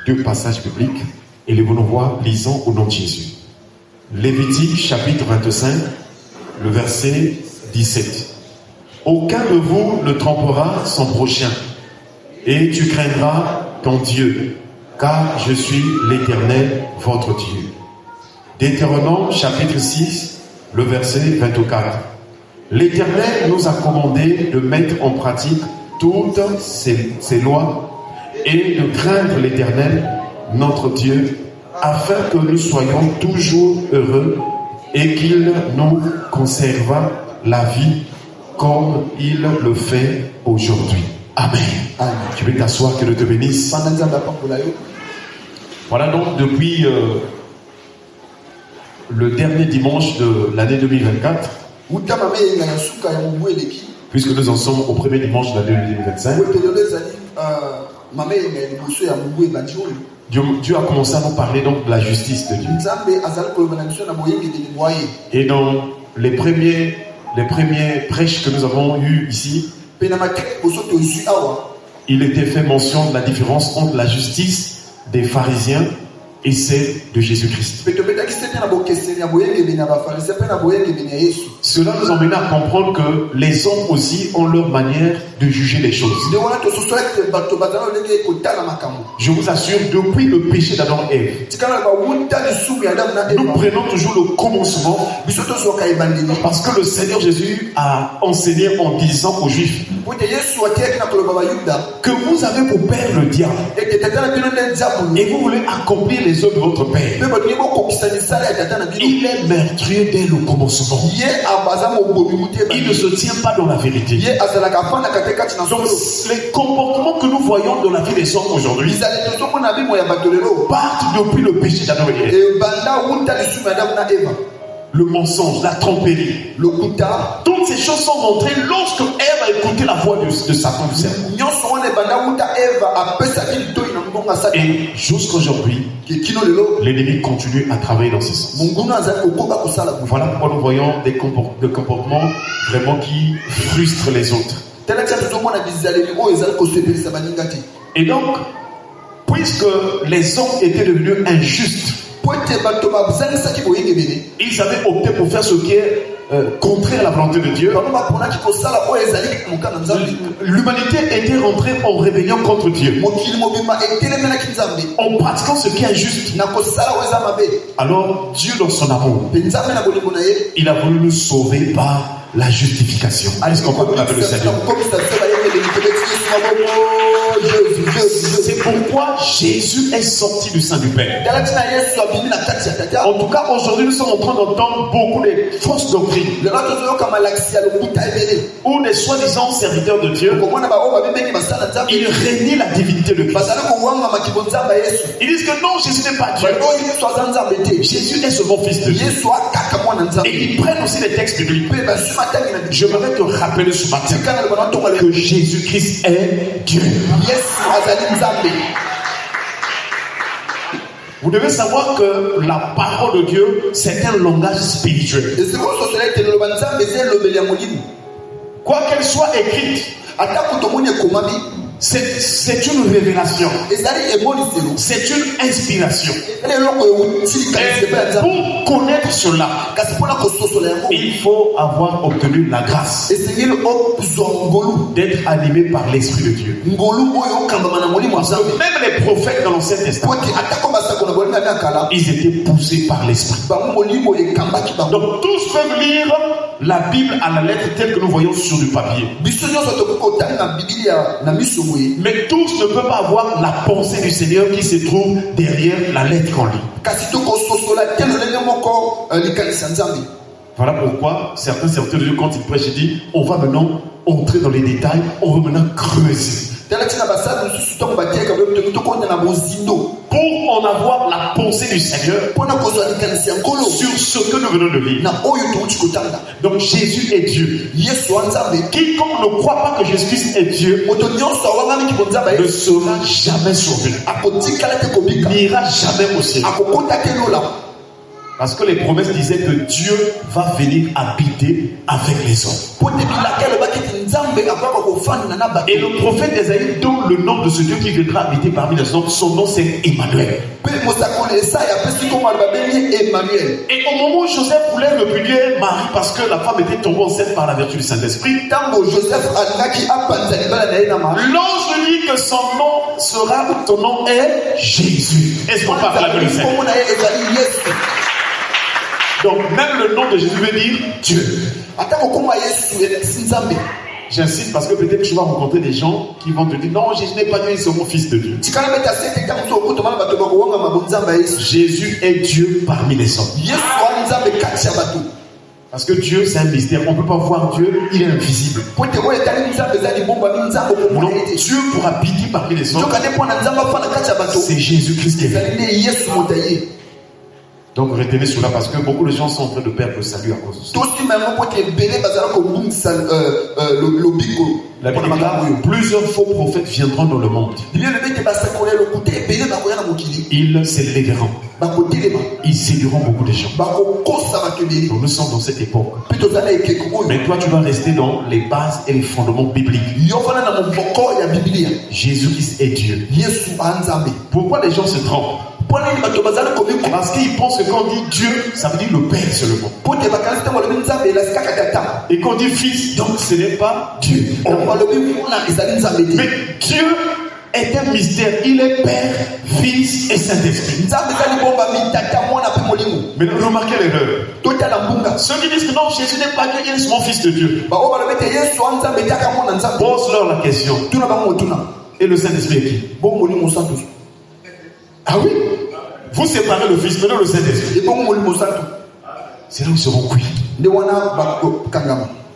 deux passages bibliques et les voulons voir, lisons au nom de Jésus. Lévitique chapitre 25, le verset 17. Aucun de vous ne trompera son prochain, et tu craindras ton Dieu, car je suis l'Éternel, votre Dieu. Deutéronome chapitre 6, le verset 24. L'Éternel nous a commandé de mettre en pratique toutes ces lois et de craindre l'Éternel, notre Dieu, afin que nous soyons toujours heureux et qu'il nous conserve la vie comme il le fait aujourd'hui. Amen. Amen. Tu veux t'asseoir, que Dieu te bénisse. Voilà donc depuis le dernier dimanche de l'année 2024, puisque nous en sommes au premier dimanche de l'année 2025, Dieu a commencé à nous parler donc de la justice de Dieu. Et dans les premiers prêches que nous avons eus ici, il était fait mention de la différence entre la justice des pharisiens et celle de Jésus-Christ. Cela nous emmène à comprendre que les hommes aussi ont leur manière de juger les choses. Je vous assure, depuis le péché d'Adam et Ève, nous prenons toujours le commencement, parce que le Seigneur Jésus a enseigné en disant aux Juifs que vous avez pour père le diable et vous voulez accomplir les œuvres de votre père. Il est meurtrier dès le commencement. Il ne se tient pas dans la vérité. Donc les comportements que nous voyons dans la vie des hommes aujourd'hui partent depuis le péché d'Adam et Ève. Le mensonge, la tromperie, le coutard, toutes ces choses sont rentrées lorsque Ève a écouté la voix de Satan, du serpent. Et jusqu'aujourd'hui, l'ennemi continue à travailler dans ce sens. Voilà pourquoi nous voyons des comportements vraiment qui frustrent les autres. Et donc, puisque les hommes étaient devenus injustes, ils avaient opté pour faire ce qui est contraire à la volonté de Dieu. L'humanité était rentrée en rébellion contre Dieu, en pratiquant ce qui est injuste. Alors Dieu, dans son amour, il a voulu nous sauver par la justification. Est-ce qu'on peut appeler le Seigneur? C'est pourquoi Jésus est sorti du sein du Père. En tout cas, aujourd'hui, nous sommes en train d'entendre beaucoup de fausses doctrines, où les soi-disant serviteurs de Dieu, ils régnaient la divinité de Christ. Ils disent que non, Jésus n'est pas Dieu. Jésus est seulement fils de Dieu. Et ils prennent aussi les textes bibliques. Je voudrais te rappeler ce matin que Jésus-Christ est Dieu. Vous devez savoir que la parole de Dieu, c'est un langage spirituel. Quoi qu'elle soit écrite, c'est une révélation. C'est une inspiration. Et pour connaître cela, il faut avoir obtenu la grâce d'être animé par l'Esprit de Dieu. Même les prophètes dans l'Ancien Testament, ils étaient poussés par l'Esprit. Donc tous peuvent lire la Bible à la lettre telle que nous voyons sur du papier. Mais tous ne peuvent pas avoir la pensée du Seigneur qui se trouve derrière la lettre qu'on lit. Voilà pourquoi certains serviteurs de Dieu, quand ils prêchent, ils disent on va maintenant entrer dans les détails, on va maintenant creuser. Pour en avoir la pensée du Seigneur sur ce que nous venons de lire. Donc Jésus est Dieu. Quiconque ne croit pas que Jésus-Christ est Dieu ne sera jamais sauvé, n'ira jamais au ciel. Parce que les promesses disaient que Dieu va venir habiter avec les hommes. Et le prophète Esaïe donne le nom de ce Dieu qui viendra habiter parmi les hommes. Son nom c'est Emmanuel. Et au moment où Joseph voulait repudier Marie parce que la femme était tombée enceinte par la vertu du Saint-Esprit, l'ange dit que ton nom est Jésus. Est-ce qu'on parle avec le Seigneur? Donc même le nom de Jésus veut dire Dieu. J'insiste parce que peut-être que tu vas rencontrer des gens qui vont te dire non, Jésus n'est pas Dieu, c'est mon fils de Dieu. Jésus est Dieu parmi les hommes. Parce que Dieu c'est un mystère, on ne peut pas voir Dieu, il est invisible. Non, Dieu pour habiter parmi les hommes, c'est Jésus-Christ qui est venu. Donc retenez cela parce que beaucoup de gens sont en train de perdre le salut à cause de ça. La Bible dit plusieurs faux prophètes viendront dans le monde. Ils s'élèveront. Ils séduiront beaucoup de gens. Donc nous sommes dans cette époque. Mais toi tu dois rester dans les bases et les fondements bibliques. Jésus-Christ est Dieu. Pourquoi les gens se trompent? Parce qu'ils pensent que quand on dit Dieu, ça veut dire le Père seulement. Et quand on dit Fils, donc ce n'est pas Dieu. Mais Dieu est un mystère. Il est Père, Fils et Saint-Esprit. Mais remarquez l'erreur. Ceux qui disent que non, Jésus n'est pas Dieu, il est mon Fils de Dieu. Pose-leur la question. Et le Saint-Esprit est qui? Ah oui? Vous séparez le Fils, maintenant le Saint-Esprit. C'est là où ils seront cuits.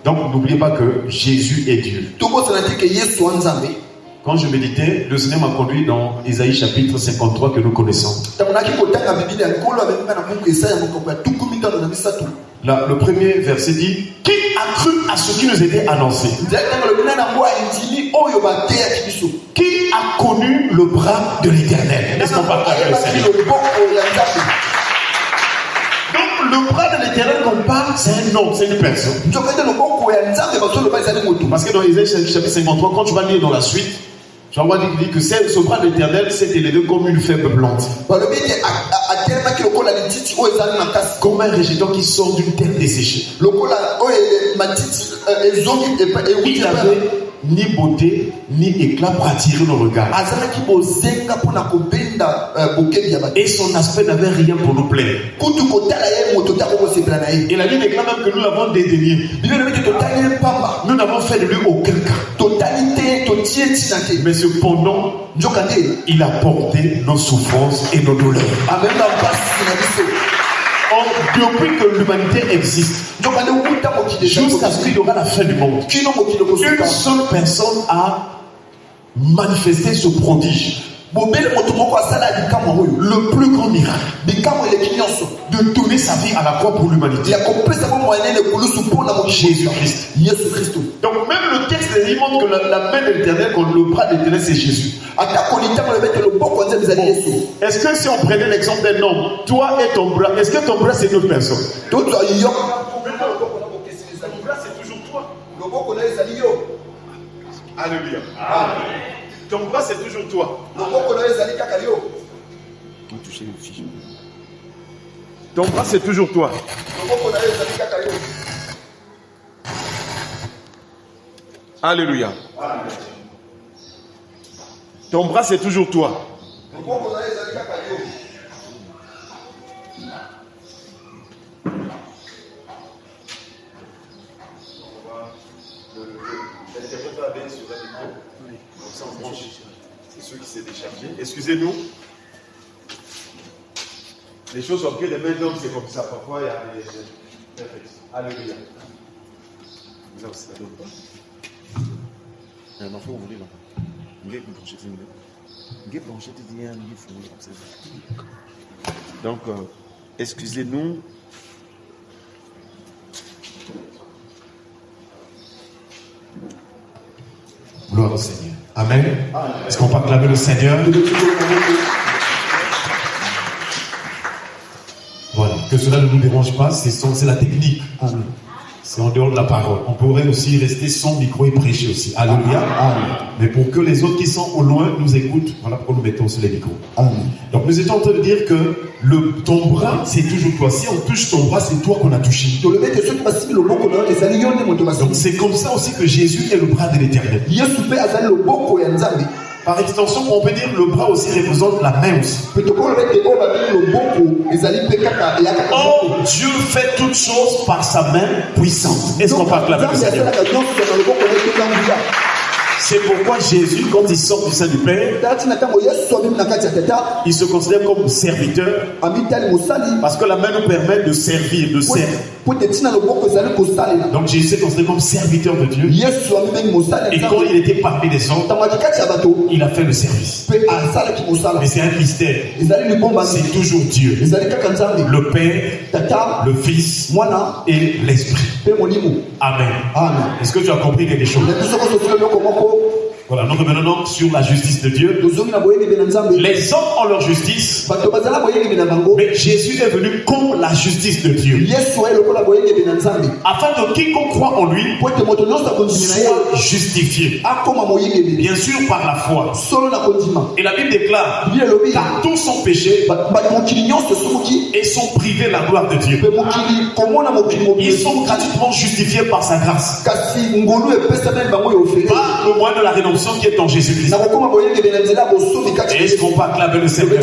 Donc n'oubliez pas que Jésus est Dieu. Quand je méditais, le Seigneur m'a conduit dans Isaïe chapitre 53 que nous connaissons. Là, le premier verset dit: qui a cru à ce qui nous était annoncé? Qui a connu le bras de l'Éternel? Est-ce qu'on parle avec le Seigneur? Donc le bras de l'Éternel qu'on parle, c'est un homme, c'est une personne. Parce que dans Isaïe chapitre 53, quand tu vas lire dans la suite, tu vas voir dire que ce bras de l'Éternel s'est élevé comme une faible plante. Comme un végétal qui sort d'une terre desséchée. Il avait ni beauté, ni éclat pour attirer le regard. Et son aspect n'avait rien pour nous plaire. Et la Bible déclare même que nous l'avons dédaigné. Nous n'avons fait de lui aucun cas. Mais cependant, il a porté nos souffrances et nos douleurs. Depuis que l'humanité existe, jusqu'à ce qu'il y aura la fin du monde, une seule personne a manifesté ce prodige. Le plus grand miracle de donner sa vie à la croix pour l'humanité. Jésus-Christ. Donc même le texte il montre que la main de l'Éternel, le bras de l'Éternel, c'est Jésus. Est-ce que si on prenait l'exemple d'un homme, toi et ton bras, est-ce que ton bras c'est une autre personne? Ton bras c'est toujours toi. Alléluia. Ton bras c'est toujours toi. Ton bras c'est toujours toi. Alléluia. Ton bras c'est toujours toi. C'est ceux qui s'est déchargé. Excusez-nous. Les choses sont prises des mains d'hommes, c'est comme ça. Parfois, il y a des réflexes. Alléluia. Vous avez ça donne pas. Il y a un enfant, vous voulez là. Donc, excusez-nous. Gloire au Seigneur. Amen. Est-ce qu'on peut acclamer le Seigneur? Voilà. Que cela ne nous dérange pas, c'est la technique. Amen. C'est en dehors de la parole. On pourrait aussi rester sans micro et prêcher aussi. Alléluia. Amen. Mais pour que les autres qui sont au loin nous écoutent, voilà pourquoi nous mettons sur les micros. Amen. Donc nous étions en train de dire que ton bras, c'est toujours toi. Si on touche ton bras, c'est toi qu'on a touché. Donc c'est comme ça aussi que Jésus est le bras de l'Éternel. Par extension, on peut dire que le bras aussi représente la main aussi. Oh, Dieu fait toutes choses par sa main puissante. Est-ce qu'on parle avec le Seigneur? C'est pourquoi Jésus, quand il sort du sein du Père, il se considère comme serviteur. Parce que la main nous permet de servir, de servir. Donc Jésus s'est considéré comme serviteur de Dieu. Et quand il était parmi les hommes, il a fait le service. Mais c'est un mystère. C'est toujours Dieu. Le Père, le Fils et l'Esprit. Amen. Est-ce que tu as compris quelque chose? Voilà, nous revenons donc sur la justice de Dieu. Les hommes ont leur justice, mais Jésus est venu comme la justice de Dieu, afin que quiconque croit en lui soit justifié, bien sûr par la foi. Et la Bible déclare car tous sont péchés et sont privés de la gloire de Dieu. Ils sont gratuitement justifiés par sa grâce, par le moyen de la rédemption qui est en Jésus-Christ. Est-ce qu'on va acclamer le Seigneur?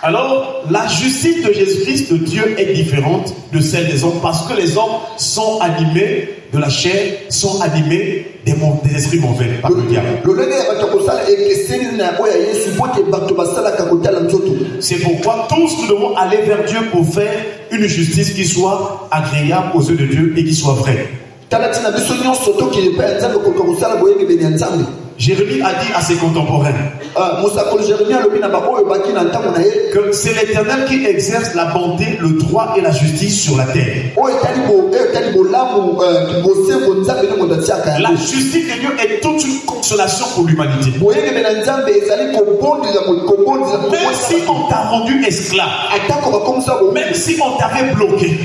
Alors, la justice de Jésus-Christ, de Dieu, est différente de celle des hommes, parce que les hommes sont animés de la chair, sont animés des esprits mauvais par le diable. C'est pourquoi tous nous devons aller vers Dieu pour faire une justice qui soit agréable aux yeux de Dieu et qui soit vraie. Jérémie a dit à ses contemporains que c'est l'Éternel qui exerce la bonté, le droit et la justice sur la terre. La justice de Dieu est toute une consolation pour l'humanité. Même si on t'a rendu esclave, même si on t'avait bloqué,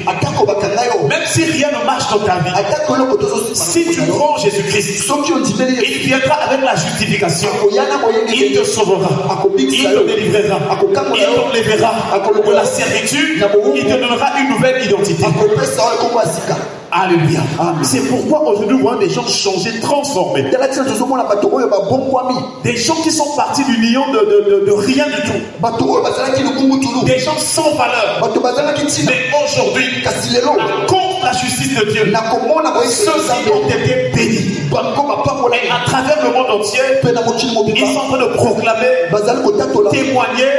même si rien ne marche dans ta vie, si tu prends Jésus-Christ, il viendra avec la justification. Il te sauvera, il te délivrera, il t'enlèvera de la servitude, il te donnera une nouvelle identité. Alléluia. C'est pourquoi aujourd'hui nous voyons des gens changés, transformés. Des gens qui sont partis du néant de rien du tout. Des gens sans valeur. Mais aujourd'hui, contre la justice de Dieu, ceux-ci ont été bénis. Et à travers le monde entier, ils sont en train de proclamer, témoigner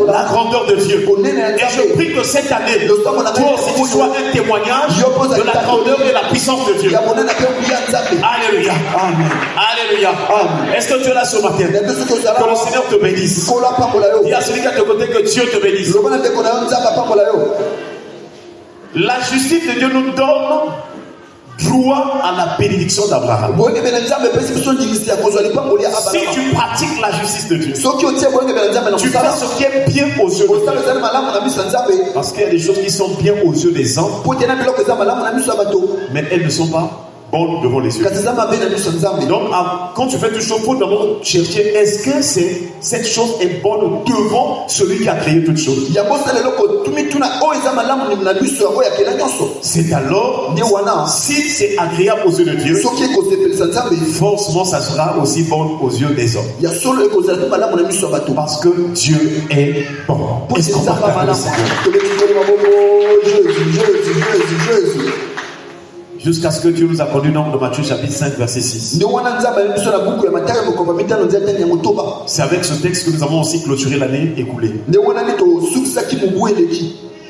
la grandeur de Dieu. Et je prie que cette année, toi aussi tu sois un témoignage de la grandeur et la puissance de Dieu. Alléluia. Alléluia. Est-ce que tu es là ce matin? Que le Seigneur te bénisse. Dis à celui qui est à tes côtés que Dieu te bénisse. La justice de Dieu nous donne droit à la bénédiction d'Abraham. Si tu pratiques la justice de Dieu, tu fais ce qui est bien aux yeux de Dieu. Parce qu'il y a des choses qui sont bien aux yeux des hommes, mais elles ne sont pas bonnes devant les yeux. Donc quand tu fais toutes choses, il faut d'abord chercher est-ce que cette chose est bonne devant celui qui a créé toutes choses. C'est alors, si c'est agréable aux yeux de Dieu, forcément ça sera aussi bon aux yeux des hommes. Parce que Dieu est bon. Est-ce qu'on parle de ça? Jusqu'à ce que Dieu nous a connu dans Matthieu chapitre 5 verset 6. C'est avec ce texte que nous avons aussi clôturé l'année écoulée.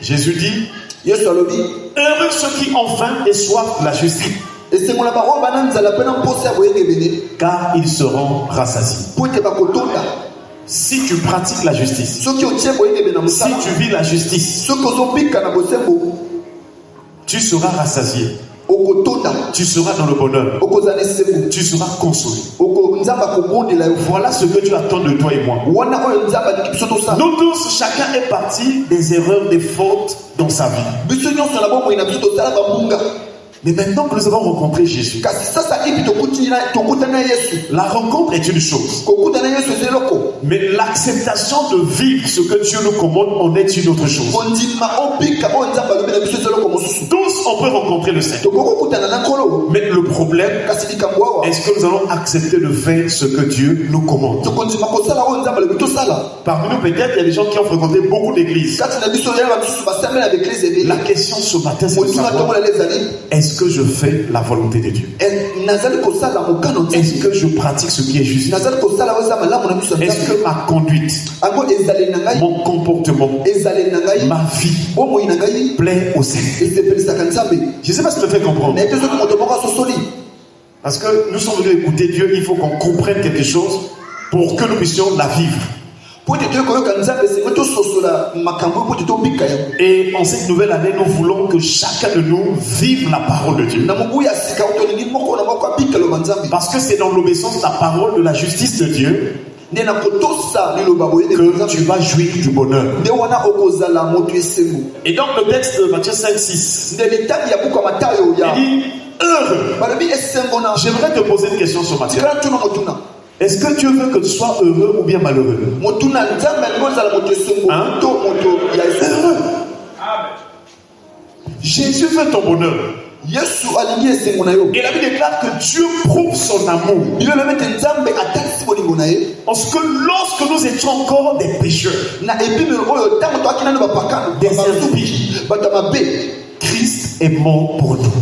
Jésus dit, heureux ceux qui ont faim et soif de la justice, car ils seront rassasiés. Si tu pratiques la justice, si tu vis la justice, tu seras rassasié. tu seras dans le bonheur, tu seras consolé. Voilà ce que Dieu attend de toi et moi. Nous tous, chacun est parti des erreurs, des fautes dans sa vie. Mais maintenant que nous avons rencontré Jésus, la rencontre est une chose. Mais l'acceptation de vivre ce que Dieu nous commande en est une autre chose. Tous, on peut rencontrer le Seigneur. Mais le problème, est-ce que nous allons accepter de faire ce que Dieu nous commande? Parmi nous, peut-être, il y a des gens qui ont fréquenté beaucoup d'églises. La question ce matin, c'est de savoir, est-ce que je fais la volonté de Dieu? Est-ce que je pratique ce qui est juste? Est-ce que ma conduite, mon comportement, ma vie plaît au Seigneur? Je ne sais pas si tu me fais comprendre. Parce que nous sommes venus écouter Dieu, il faut qu'on comprenne quelque chose pour que nous puissions la vivre. Et en cette nouvelle année, nous voulons que chacun de nous vive la parole de Dieu. Parce que c'est dans l'obéissance de la parole de la justice de Dieu que tu vas jouir du bonheur. Et donc le texte de Matthieu 5:6, il dit heureux. J'aimerais te poser une question ce matin. Est-ce que Dieu veut que tu sois heureux ou bien malheureux? Hein? Heureux. Jésus veut ton bonheur. Et la Bible déclare que Dieu prouve son amour. Parce que lorsque nous étions encore des pécheurs, des impies, Christ est mort pour nous.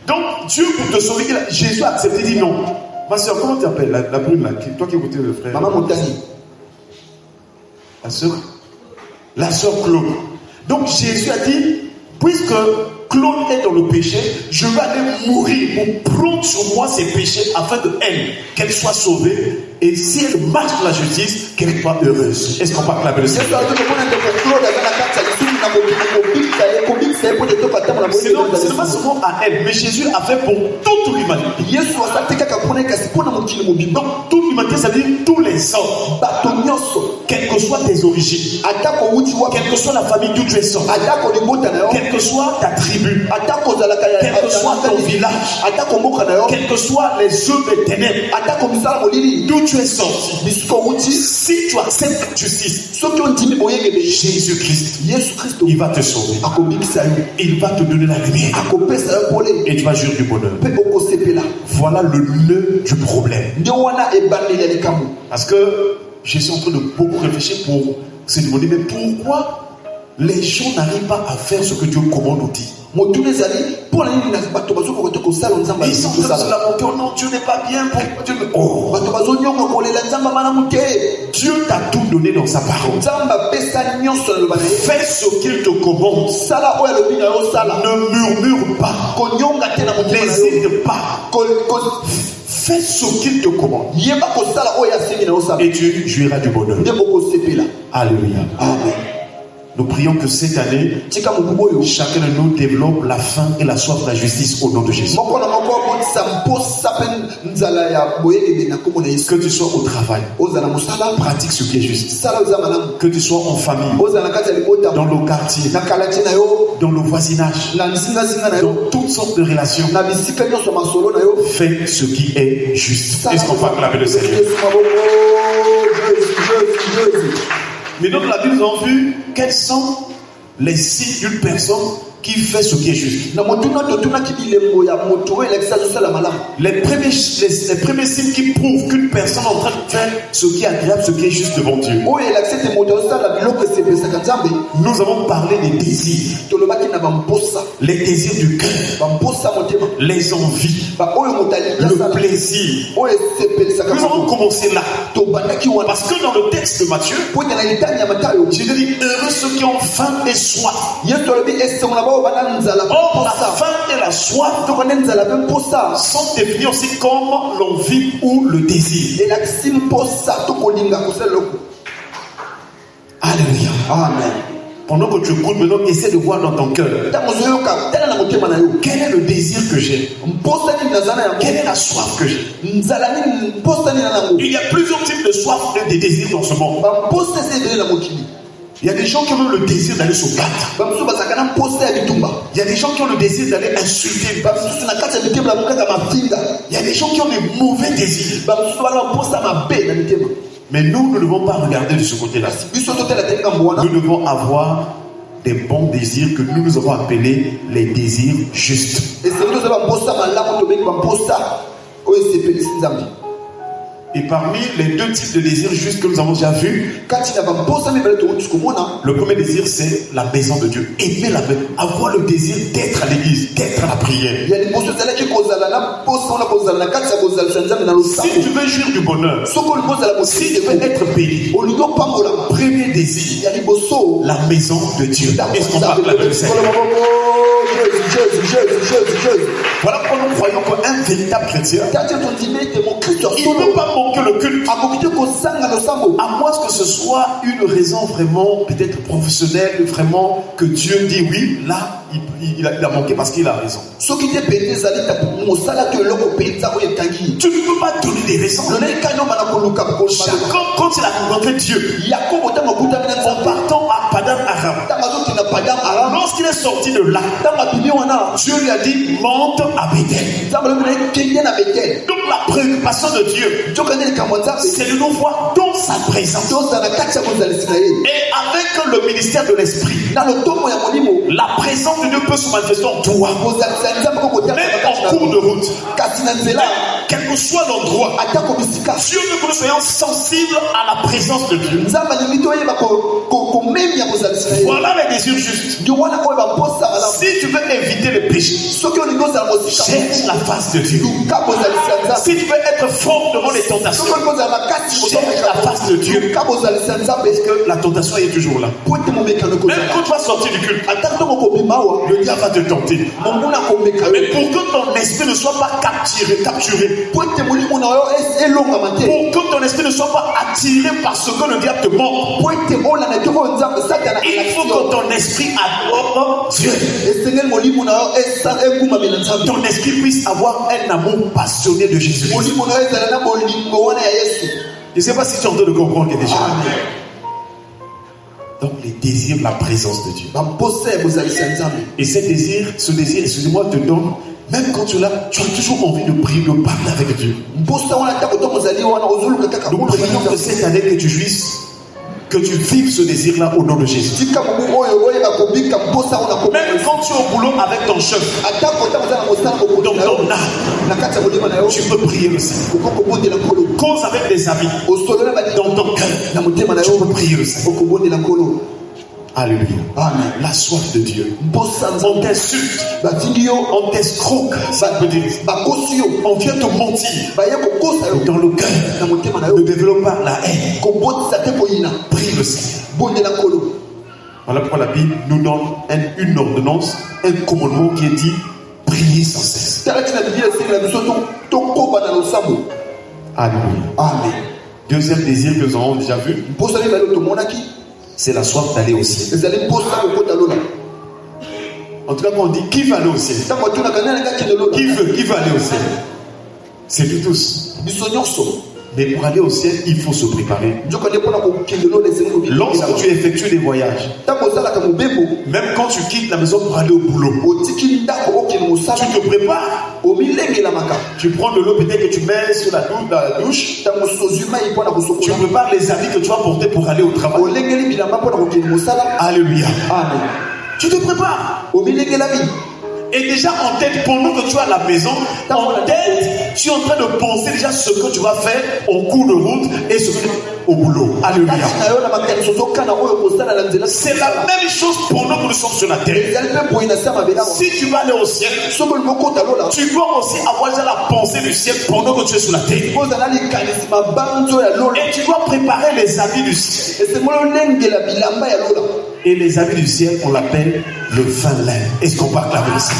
Donc Dieu pour te sauver, Jésus a accepté, dit non. Ma soeur, comment tu t'appelles la brune là? Toi qui écoutais le frère. Maman Montagny. La soeur Claude. Donc Jésus a dit, puisque Claude est dans le péché, je vais aller mourir pour prendre sur moi ses péchés afin de qu'elle soit sauvée. Et si elle marche dans la justice, qu'elle soit heureuse. Est-ce qu'on peut acclamer le Seigneur? C'est pas seulement à elle, mais Jésus a fait pour toute l'humanité. Donc toute l'humanité, ça veut dire tous les hommes, quelles que soient tes origines, quelle que soit la famille d'où tu es sorti, quelle que soit ta tribu, quel que soit ton village, quelles que soient les œuvres des ténèbres, d'où tu es sorti, si tu acceptes la justice, Jésus-Christ, il va te sauver. Il va te donner la lumière. Et tu vas jouir du bonheur. Voilà le nœud du problème. Parce que je suis en train de beaucoup réfléchir pour se demander, mais pourquoi les gens n'arrivent pas à faire ce que Dieu commande ou dit? Ils sont comme cela, non, Dieu n'est pas bien. Dieu t'a tout donné dans sa parole. Fais ce qu'il te commande. Ne murmure pas. N'hésite pas. Fais ce qu'il te commande. Et tu jouiras du bonheur. Alléluia. Amen. Nous prions que cette année, chacun de nous développe la faim et la soif de la justice au nom de Jésus. Que tu sois au travail, pratique ce qui est juste. Que tu sois en famille, dans le quartier, dans le voisinage, dans toutes sortes de relations, fais ce qui est juste. Est-ce qu'on peut acclamer le Seigneur? Mais donc la Bible, nous avons vu quels sont les signes d'une personne qui fait ce qui est juste. Les premiers signes qui prouvent qu'une personne est en train de faire ce qui est agréable, ce qui est juste devant Dieu. Nous avons parlé des désirs. Les désirs du cœur. Les envies. Le plaisir. Nous avons commencé là. Parce que dans le texte de Matthieu, Jésus dit, heureux ceux qui ont faim et soif. Or, la faim et la soif sont définis aussi comme l'envie ou le désir. Alléluia. Amen. Pendant que tu écoutes, maintenant, essaie de voir dans ton cœur. Quel est le désir que j'ai? Quelle est la soif que j'ai? Il y a plusieurs types de soif et de désirs dans ce monde. Il y a des gens qui ont le désir d'aller se battre. Il y a des gens qui ont le désir d'aller insulter. Il y a des gens qui ont des mauvais désirs. Mais nous ne devons pas regarder de ce côté-là. Nous devons avoir des bons désirs que nous avons appelés les désirs justes. Et parmi les deux types de désirs justes que nous avons déjà vus, le premier désir, c'est la maison de Dieu. Aimer la maison, avoir le désir d'être à l'église, d'être à la prière. Si tu veux jouir du bonheur, si tu veux être béni, premier désir, la maison de Dieu. Est-ce qu'on parle la même chose? Voilà pourquoi nous croyons qu'un véritable chrétien, il ne peut pas manquer le culte, à moins que ce soit une raison vraiment peut-être professionnelle, vraiment que Dieu dit oui, là il a manqué parce qu'il a raison. Tu ne peux pas donner des raisons. Quand il a rencontré Dieu en partant à Padan Aram, lorsqu'il est sorti de là, Dieu lui a dit monte à Bethel. Donc la préoccupation de Dieu, c'est de nous voir dans sa présence. Et avec le ministère de l'Esprit, la présence de Dieu peut se manifester en toi. Même en cours de route, quel que soit l'endroit, Dieu veut que nous soyons sensibles à la présence de Dieu. Voilà les désirs justes. Si tu veux éviter le péché, cherche la face de Dieu. Si tu veux être fort devant les tentations, cherche la face de Dieu. Parce que la tentation est toujours là. Même quand tu vas sortir du culte, le diable va te tenter. Mais pour que ton esprit ne soit pas capturé, pour que ton esprit ne soit pas attiré par ce que le diable te montre, il faut que ton esprit adore Dieu. Ton esprit puisse avoir un amour passionné de Jésus. Je ne sais pas si tu es en train de comprendre quelque chose. Donc les désirs, la présence de Dieu. Et ce désir, excusez-moi, te donne, même quand tu l'as, tu as toujours envie de prier, de parler avec Dieu. Nous prions que cette année que tu jouisses, que tu vives ce désir-là au nom de Jésus. Même quand tu es au boulot avec ton chef, dans ton âme, tu peux prier le Seigneur. Cause avec des amis, dans ton cœur, tu peux prier le Seigneur. Alléluia. Amen. La soif de Dieu. On t'insulte, on t'escroque, on vient te mentir. Dans le cœur, ne développe pas la haine. Prie le Seigneur. Voilà pourquoi la Bible nous donne une ordonnance, un commandement qui est dit prier sans cesse. Alléluia. Amen. Deuxième désir que nous avons déjà vu, c'est la soif d'aller au ciel. En tout cas, quand on dit qui va aller au ciel, qui veut aller au ciel, c'est nous tous. Mais pour aller au ciel, il faut se préparer. Lorsque tu effectues des voyages, même quand tu quittes la maison pour aller au boulot, tu te prépares. Tu prends de l'eau peut-être que tu mets sur la douche. Tu prépares les habits que tu vas porter pour aller au travail. Alléluia. Amen. Tu te prépares. Et déjà en tête, pendant que tu es à la maison, en tête, tu es en train de penser déjà ce que tu vas faire au cours de route et ce que au boulot. Alléluia. C'est la même chose pendant que nous sommes sur la terre. Si tu vas aller au ciel, tu dois aussi avoir déjà la pensée du ciel pendant que tu es sur la terre. Et tu dois préparer les habits du ciel. Et les habits du ciel, on l'appelle le fin lin. Est-ce qu'on parle avec ça?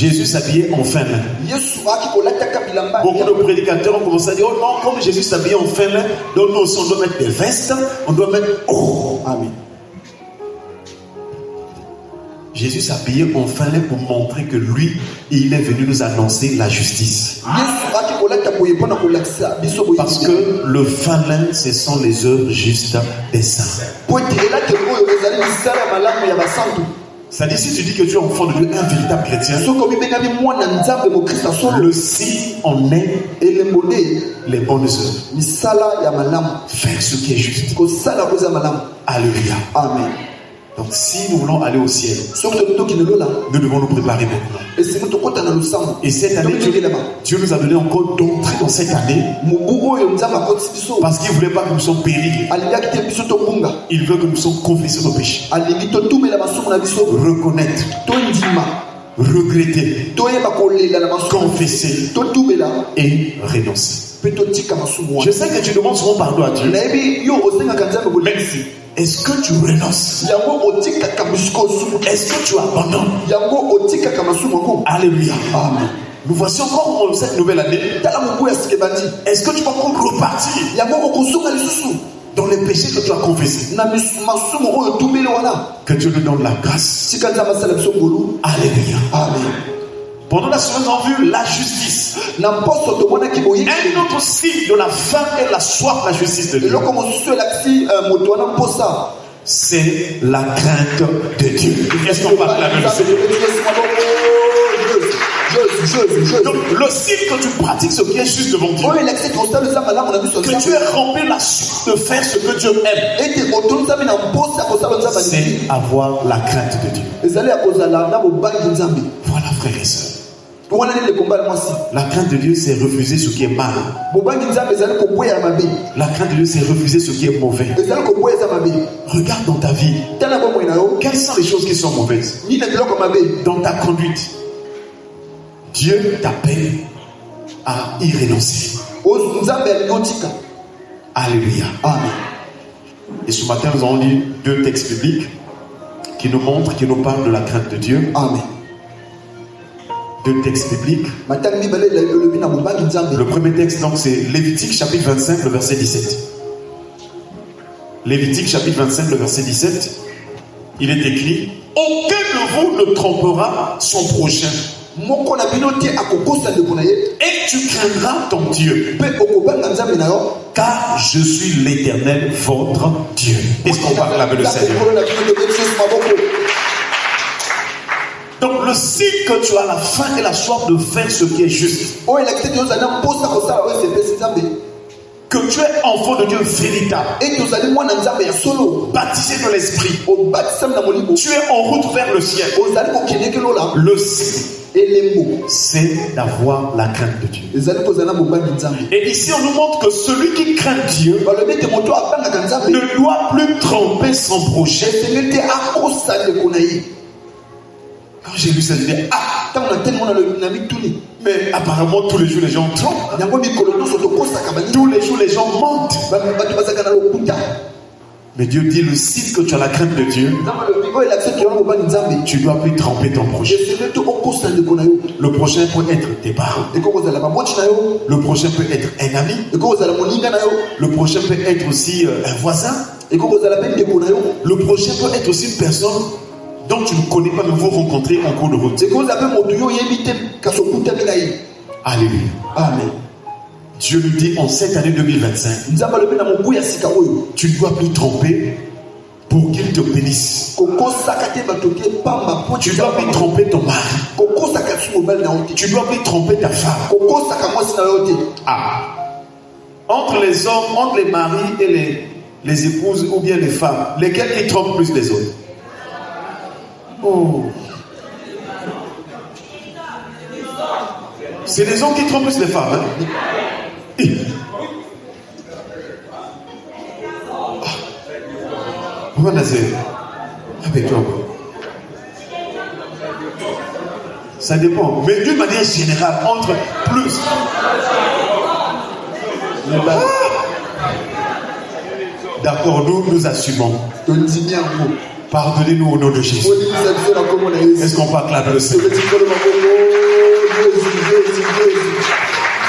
Jésus s'habillait en fin lin. Beaucoup de prédicateurs ont commencé à dire, oh non, comme Jésus s'habillait en fin lin, donc nous aussi on doit mettre des vestes, on doit mettre... Oh, amen. Jésus s'habillait en fin lin pour montrer que lui, il est venu nous annoncer la justice. Parce que le fin lin, ce sont les œuvres justes des saints. C'est-à-dire, si tu dis que tu es enfant de Dieu, un véritable chrétien, le signe en est les bonnes œuvres. Faire ce qui est juste. Alléluia. Amen. Donc si nous voulons aller au ciel, nous devons nous préparer maintenant. Et cette année, Dieu nous a donné encore d'entrer dans cette année parce qu'il ne voulait pas que nous soyons péris. Il veut que nous soyons confessés nos péchés, reconnaître, regretter, confesser et renoncer. Je sais que tu demandes souvent pardon à Dieu. Mais est-ce que tu renonces? Est-ce que tu abandonnes? Alléluia. Amen. Nous voici encore dans cette nouvelle année. Est-ce que tu vas encore repartir dans les péchés que tu as confessés? Que Dieu nous donne la grâce. Alléluia. Amen. Pendant la semaine, nous avons vu la justice. Un autre signe de la faim et la soif de la justice de Dieu, c'est la crainte de Dieu. Est-ce qu'on parle la même chose? Donc, le signe que tu pratiques ce qui est juste devant Dieu, que tu es rempli la soif de faire ce que Dieu aime, c'est avoir la crainte de Dieu. Voilà, frères et sœurs. La crainte de Dieu, c'est refuser ce qui est mal. La crainte de Dieu, c'est refuser ce qui est mauvais. Regarde dans ta vie. Quelles sont les choses qui sont mauvaises dans ta conduite? Dieu t'appelle à y renoncer. Alléluia. Amen. Et ce matin, nous avons lu 2 textes bibliques qui nous montrent, qui nous parlent de la crainte de Dieu. Amen. 2 textes bibliques. Le premier texte, donc, c'est Lévitique chapitre 25, le verset 17. Lévitique chapitre 25, le verset 17. Il est écrit: aucun de vous ne trompera son prochain. Et tu craindras ton Dieu, car je suis l'Éternel, votre Dieu. Est-ce qu'on va acclamer le Seigneur? Donc le signe que tu as la faim et la soif de faire ce qui est juste, que tu es enfant de Dieu véritable, baptisé de l'esprit, tu es en route vers le ciel. Le signe, c'est d'avoir la crainte de Dieu. Et ici on nous montre que celui qui craint Dieu ne doit plus tromper son prochain. Quand j'ai lu ça, je disais, mais apparemment tous les jours les gens trompent. Tous les jours les gens mentent. Mais Dieu dit, le signe que tu as la crainte de Dieu, tu dois plus tromper ton prochain. Le prochain peut être tes parents. Le prochain peut être un ami. Le prochain peut être aussi un voisin. Le prochain peut être aussi une personne dont tu ne connais pas, mais vous rencontrez en cours de route. Alléluia. Amen. Dieu nous dit en cette année 2025, tu ne dois plus tromper pour qu'il te bénisse. Tu dois plus tromper ton mari. Tu dois plus tromper ta femme. Ah. Entre les hommes, entre les maris et les épouses ou bien les femmes, lesquels qui trompent plus les autres? Oh. C'est les hommes qui trompent plus les femmes. Hein? Avec toi. Ça dépend. Mais d'une manière générale, entre plus. D'accord, nous assumons. Pardonnez-nous au nom de Jésus. Est-ce qu'on peut acclamer le Seigneur?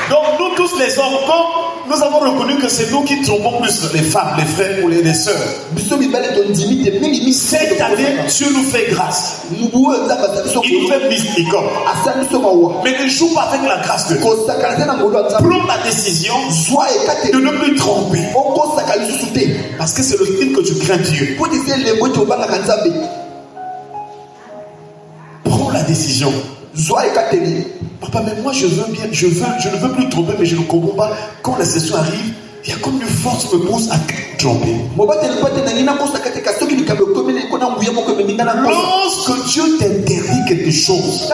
Donc nous tous les hommes, comme nous avons reconnu que c'est nous qui trompons plus les femmes, les frères ou les sœurs. Cette année, Dieu nous fait grâce. Il nous fait miséricorde. Mais ne joue pas avec la grâce de Dieu. Prends la décision de ne plus tromper. Parce que c'est le style que tu crains Dieu. Prends la décision. Papa, mais moi je veux bien, je ne veux plus tromper, mais je ne comprends pas. Quand la session arrive, il y a comme une force qui me pousse à tromper. Lorsque Dieu t'interdit quelque chose,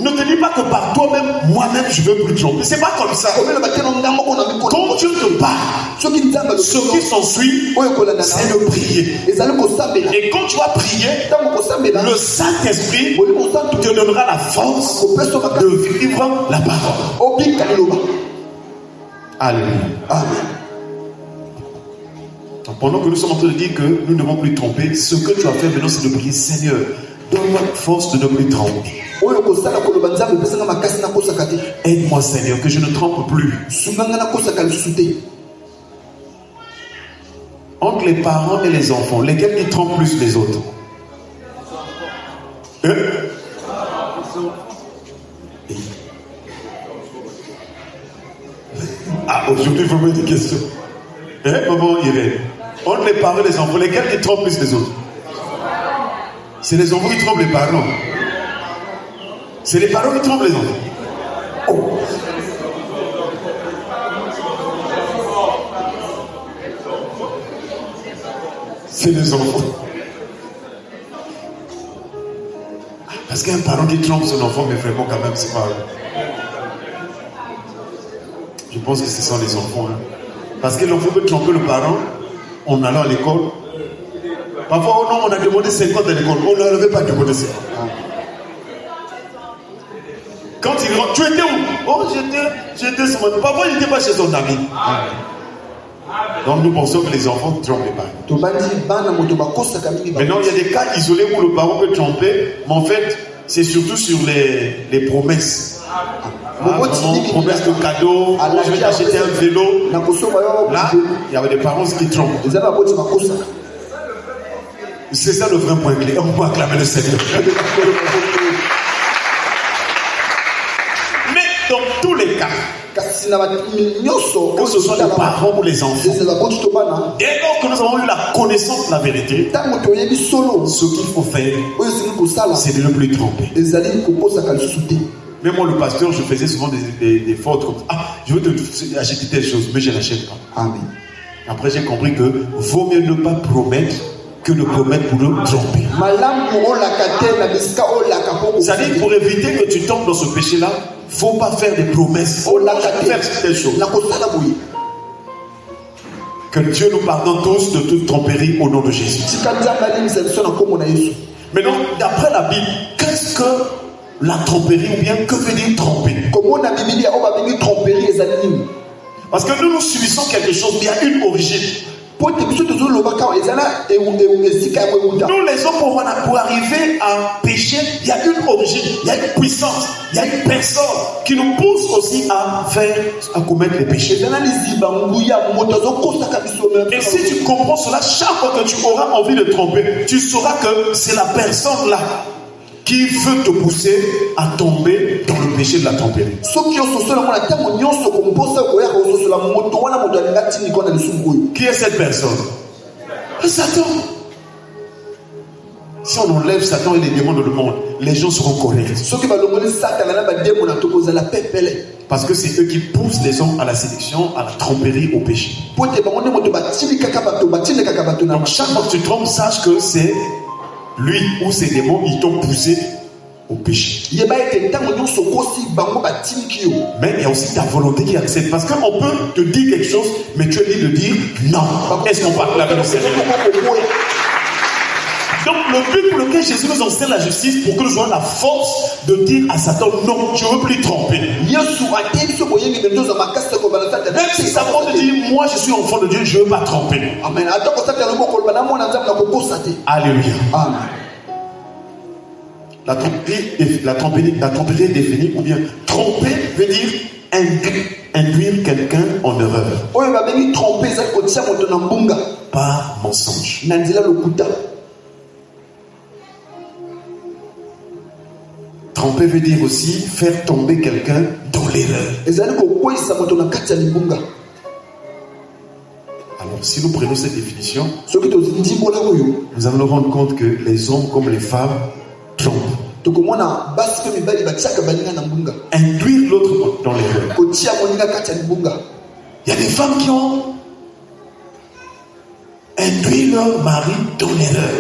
ne te dis pas que par toi-même, moi-même, je ne veux plus tromper. C'est pas comme ça. Quand Dieu te parle, ce qui s'ensuit, c'est de prier. Et quand tu vas prier, le Saint-Esprit te donnera la force de vivre la parole. Alléluia. Amen. Pendant que nous sommes en train de dire que nous ne devons plus tromper, ce que tu as fait maintenant, c'est de prier, Seigneur, donne-moi la force de ne plus tromper. Aide-moi, Seigneur, que je ne trompe plus. Entre les parents et les enfants, lesquels qui trompent plus les autres? Ah, aujourd'hui, vous me posez des questions. Maman Irène, entre les parents et les enfants, lesquels qui trompent plus les autres? C'est les enfants qui trompent les parents. C'est les parents qui trompent les enfants. Oh. C'est les enfants. Parce qu'un parent qui trompe son enfant, mais vraiment quand même, c'est pas... Je pense que ce sont les enfants. Parce que l'enfant peut tromper le parent en allant à l'école. Parfois, oh non, on a demandé 50 à l'école. On ne l'avait pas demandé 50. Quand il rentre, tu étais où? Oh, j'étais ce matin. Parfois, il n'était pas chez son ami. Donc, nous pensons que les enfants trompent les parents. Maintenant, il y a des cas isolés où le parent peut tromper, mais en fait, c'est surtout sur les promesses. Promesse de cadeau, je vais t'acheter un vélo. Là, il y avait des parents qui trompent. C'est ça le vrai point clé. On peut acclamer le Seigneur. Mais dans tous les cas, que ce soit les parents ou les enfants, dès lors que nous avons eu la connaissance de la vérité, ce qu'il faut faire, c'est de ne plus tromper. Même moi, le pasteur, je faisais souvent des fautes comme ça. Ah, je veux te acheter telle chose, mais je ne l'achète pas. Amen. Après, j'ai compris que vaut mieux ne pas promettre que de promettre pour le tromper. C'est-à-dire, pour éviter que tu tombes dans ce péché-là, il ne faut pas faire des promesses. Faire telle chose. Que Dieu nous pardonne tous de toute tromperie au nom de Jésus. Maintenant, d'après la Bible, qu'est-ce que la tromperie, ou bien que veut dire tromper? Parce que nous subissons quelque chose, il y a une origine. Nous les hommes, pour arriver à pécher, il y a une origine, il y a une puissance, il y a une personne qui nous pousse aussi à commettre les péchés. Et si tu comprends cela, chaque fois que tu auras envie de tromper, tu sauras que c'est la personne là qui veut te pousser à tomber dans le péché de la tromperie. Qui est cette personne? Satan. Si on enlève Satan et les démons dans le monde, les gens seront corrects. Parce que c'est eux qui poussent les hommes à la séduction, à la tromperie, au péché. Donc chaque fois que tu trompes, sache que c'est lui ou ses démons, ils t'ont poussé au péché. Mais il y a aussi ta volonté qui accepte. Parce qu'on peut te dire quelque chose, mais tu es libre de dire non. Est-ce qu'on peut acclamer le Seigneur? Donc le but pour lequel Jésus nous enseigne la justice, pour que nous ayons la force de dire à Satan, non, je ne veux plus tromper. Même si Satan te dit, moi je suis enfant de Dieu, je ne veux pas tromper. Amen. Alléluia. Amen. La tromperie est définie, ou bien tromper veut dire induire quelqu'un en erreur. Par mensonge. Tromper veut dire aussi faire tomber quelqu'un dans l'erreur. Alors, si nous prenons cette définition, nous allons nous rendre compte que les hommes comme les femmes trompent. Induire l'autre dans l'erreur. Il y a des femmes qui ont induit leur mari dans l'erreur.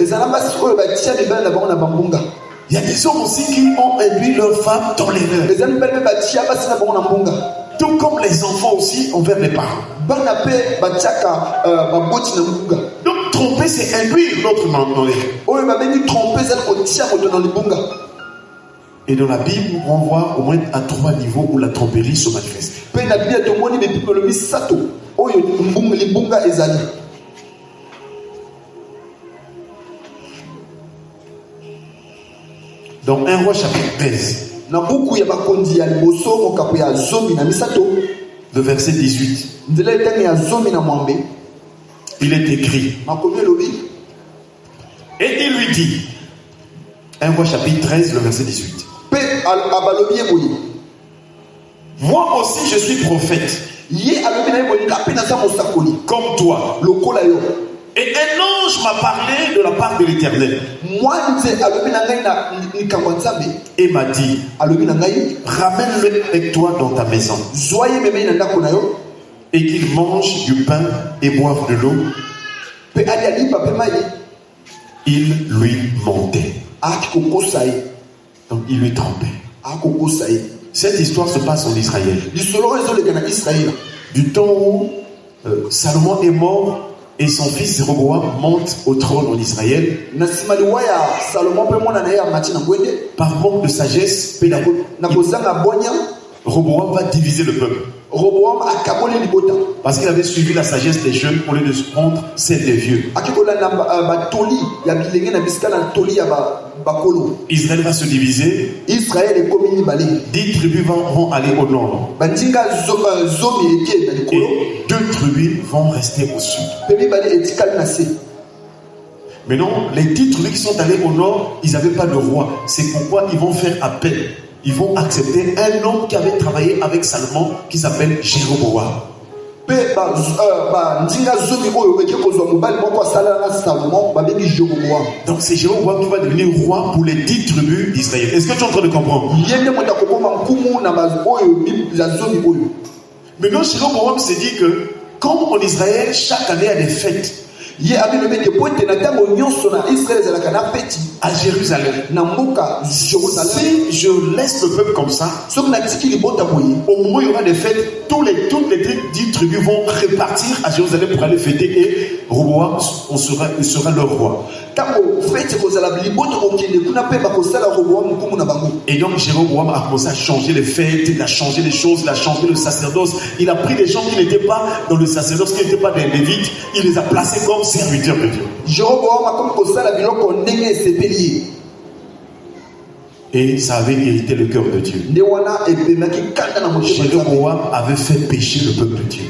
Il y a des hommes aussi qui ont induit leur femme dans l'erreur. Tout comme les enfants aussi envers les parents. Donc tromper, c'est induire l'autre dans l'erreur. Et dans la Bible, on voit au moins à 3 niveaux où la tromperie se manifeste. Dans 1 Roi chapitre 13, le verset 18, il est écrit, et il lui dit, 1 Roi chapitre 13, le verset 18, moi aussi je suis prophète, comme toi. Et un ange m'a parlé de la part de l'Éternel. Et m'a dit, ramène-le avec toi dans ta maison. Et qu'il mange du pain et boive de l'eau. Il lui mentait. Donc il lui trompait. Cette histoire se passe en Israël. Du temps où Salomon est mort, et son fils Jéroboam monte au trône en Israël. Par manque de sagesse, Roboam va diviser le peuple. Parce qu'il avait suivi la sagesse des jeunes au lieu de prendre celle des vieux. Israël va se diviser. 10 tribus vont aller au nord. Et 2 tribus vont rester au sud. Maintenant, les 10 tribus qui sont allées au nord, ils n'avaient pas de roi. C'est pourquoi ils vont faire appel. Ils vont accepter un homme qui avait travaillé avec Salomon, qui s'appelle Jéroboam. Donc c'est Jéroboam qui va devenir roi pour les 10 tribus d'Israël. Est-ce que tu es en train de comprendre? Maintenant Jéroboam s'est dit que comme en Israël chaque année il y a des fêtes à Jérusalem, si je laisse le peuple comme ça, au moment où il y aura des fêtes, toutes les 10 tribus vont répartir à Jérusalem pour aller fêter, et Roboam sera leur roi. Et donc Jéroboam a commencé à changer les fêtes, il a changé les choses, il a changé le sacerdoce, il a pris des gens qui n'étaient pas dans le sacerdoce, qui n'étaient pas des lévites, il les a placés comme serviteurs de Dieu. Et ça avait irrité le cœur de Dieu. Jéroboam avait fait pécher le peuple de Dieu.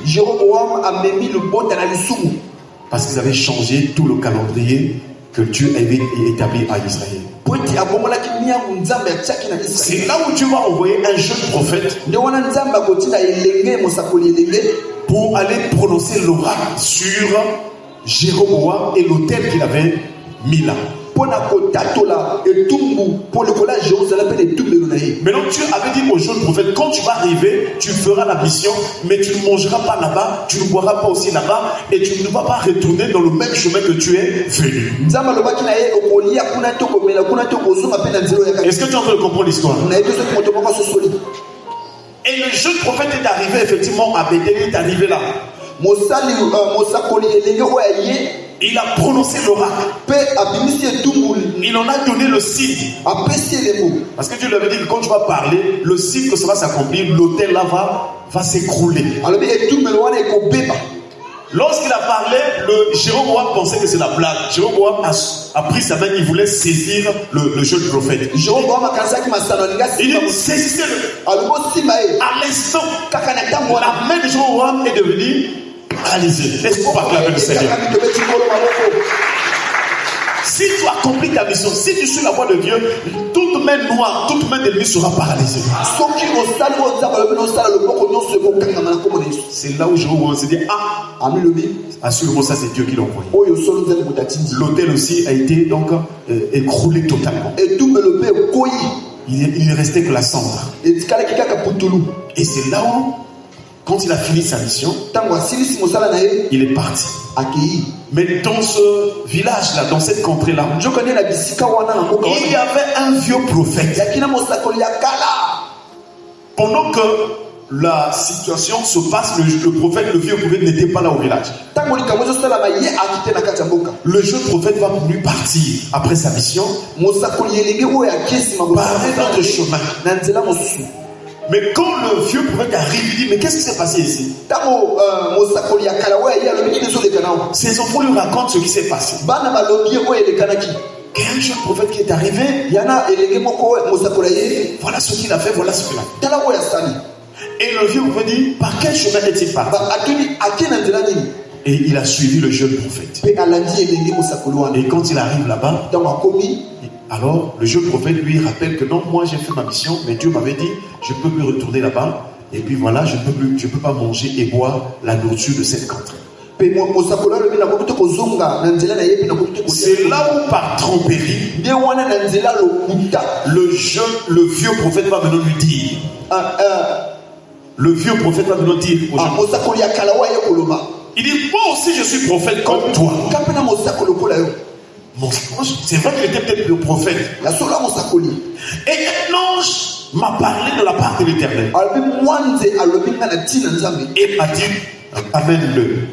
Parce qu'ils avaient changé tout le calendrier que Dieu avait établi à Israël. C'est là où Dieu va envoyer un jeune prophète pour aller prononcer l'oracle sur Jéroboam et l'autel qu'il avait mis là. Maintenant Dieu avait dit au jeune prophète, quand tu vas arriver, tu feras la mission, mais tu ne mangeras pas là-bas, tu ne boiras pas aussi là-bas, et tu ne vas pas retourner dans le même chemin que tu es venu. Est-ce que tu es en train de comprendre l'histoire? Et le jeune prophète est arrivé effectivement à Bethel, il est arrivé là. Il a prononcé l'oracle. Il en a donné le signe. Parce que Dieu lui avait dit que quand tu vas parler, le signe que ça va s'accomplir, l'autel là va s'écrouler. Lorsqu'il a parlé, Jéroboam pensait que c'est la blague. Jéroboam a pris sa main, il voulait saisir le jeune prophète. Il dit, saisissez-le. À l'instant, la main de Jéroboam est devenue paralysée. Laisse-moi parler avec le Seigneur. Si tu accomplis ta mission, si tu suis la voie de Dieu, toute main noire, toute main d'ennemi sera paralysée. C'est là où Jéhovah se dit, assurément ça c'est Dieu qui l'a envoyé. L'autel aussi a été donc écroulé totalement. Il ne restait que la cendre. Et c'est là où, quand il a fini sa mission, il est parti. Mais dans ce village-là, dans cette contrée-là, il y avait un vieux prophète. Pendant que la situation se passe, le vieux prophète n'était pas là au village. Le jeune prophète va venir partir après sa mission par un autre chemin. Mais quand le vieux prophète arrive, il dit, mais qu'est-ce qui s'est passé ici? Ses enfants lui racontent ce qui s'est passé. Et un jeune prophète qui est arrivé, voilà ce qu'il a fait, voilà ce qu'il a fait. Et le vieux prophète dit, par quel chemin est-il parti? Et il a suivi le jeune prophète. Et quand il arrive là-bas, alors le jeune prophète lui rappelle que non, moi j'ai fait ma mission, mais Dieu m'avait dit, je peux plus retourner là-bas. Et puis voilà, je peux pas manger et boire la nourriture de cette contrée. C'est là où par tromperie, le vieux prophète va venir lui dire. Le vieux prophète va venir dire. Il dit, moi aussi je suis prophète comme toi. C'est vrai qu'il était peut-être le prophète. Et un ange m'a parlé de la part de l'Éternel. Et m'a dit, amène-le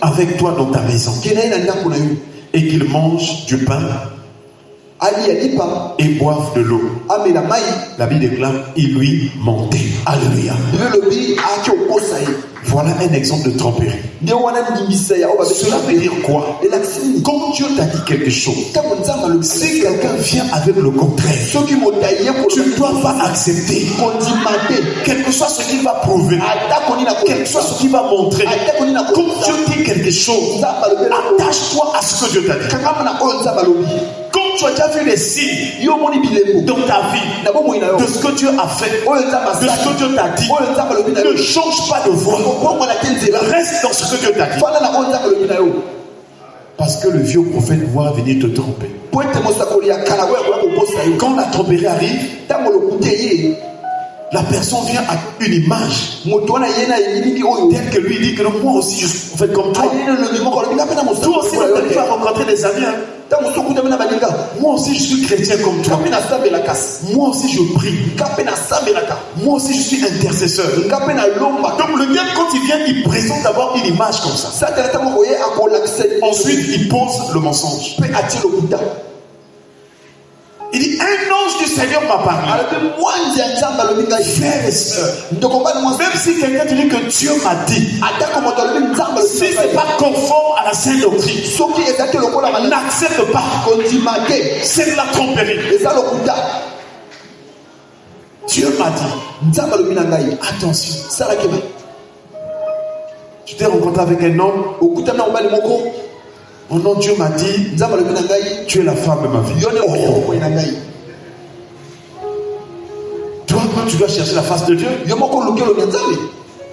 avec toi dans ta maison. Et qu'il mange du pain et boive de l'eau. La Bible déclare, il lui mentait. Alléluia. Voilà un exemple de tromperie. Cela veut dire quoi? Quand Dieu t'a dit quelque chose, si quelqu'un vient avec le contraire, tu ne dois pas accepter. Quel que soit ce qu'il va prouver, quel que soit ce qu'il va montrer, quand Dieu dit quelque chose, attache-toi à ce que Dieu t'a dit. Quand tu as déjà vu les signes dans ta vie de ce que Dieu a fait, de ce que Dieu t'a dit, ne change pas de voie. Reste dans ce que Dieu t'a dit. Parce que le vieux prophète va venir te tromper. Quand la tromperie arrive, la personne vient à une image telle que lui dit que moi aussi je suis prophète comme toi. Toi aussi tu vas rencontrer des amis. Moi aussi je suis chrétien comme toi. Moi aussi je prie. Moi aussi je suis intercesseur. Donc le diable quand il vient, il présente d'abord une image comme ça. Ensuite il pose le mensonge. Il dit, un ange du Seigneur m'a parlé. Frères et sœurs, même si quelqu'un te dit que Dieu m'a dit, si ce n'est pas conforme à la sainte doctrine, n'accepte pas. C'est de la tromperie. Dieu m'a dit. Attention. Tu t'es rencontré avec un homme. Oh non, Dieu m'a dit, tu es la femme de ma vie. Toi, tu dois chercher la face de Dieu.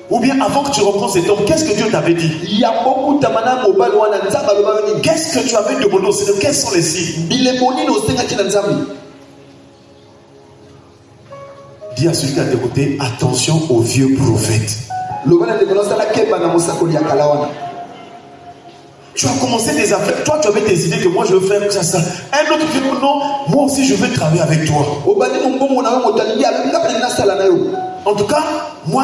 Ou bien avant que tu rencontres cet homme, qu'est-ce que Dieu t'avait dit? Qu'est-ce que tu avais demandé au Seigneur? Quels sont les signes? Dis à celui qui a tes côtés, attention aux vieux prophètes. Tu as commencé des affaires. Toi, tu avais des idées que moi je veux faire ça. Un autre dit non, moi aussi je veux travailler avec toi. En tout cas, moi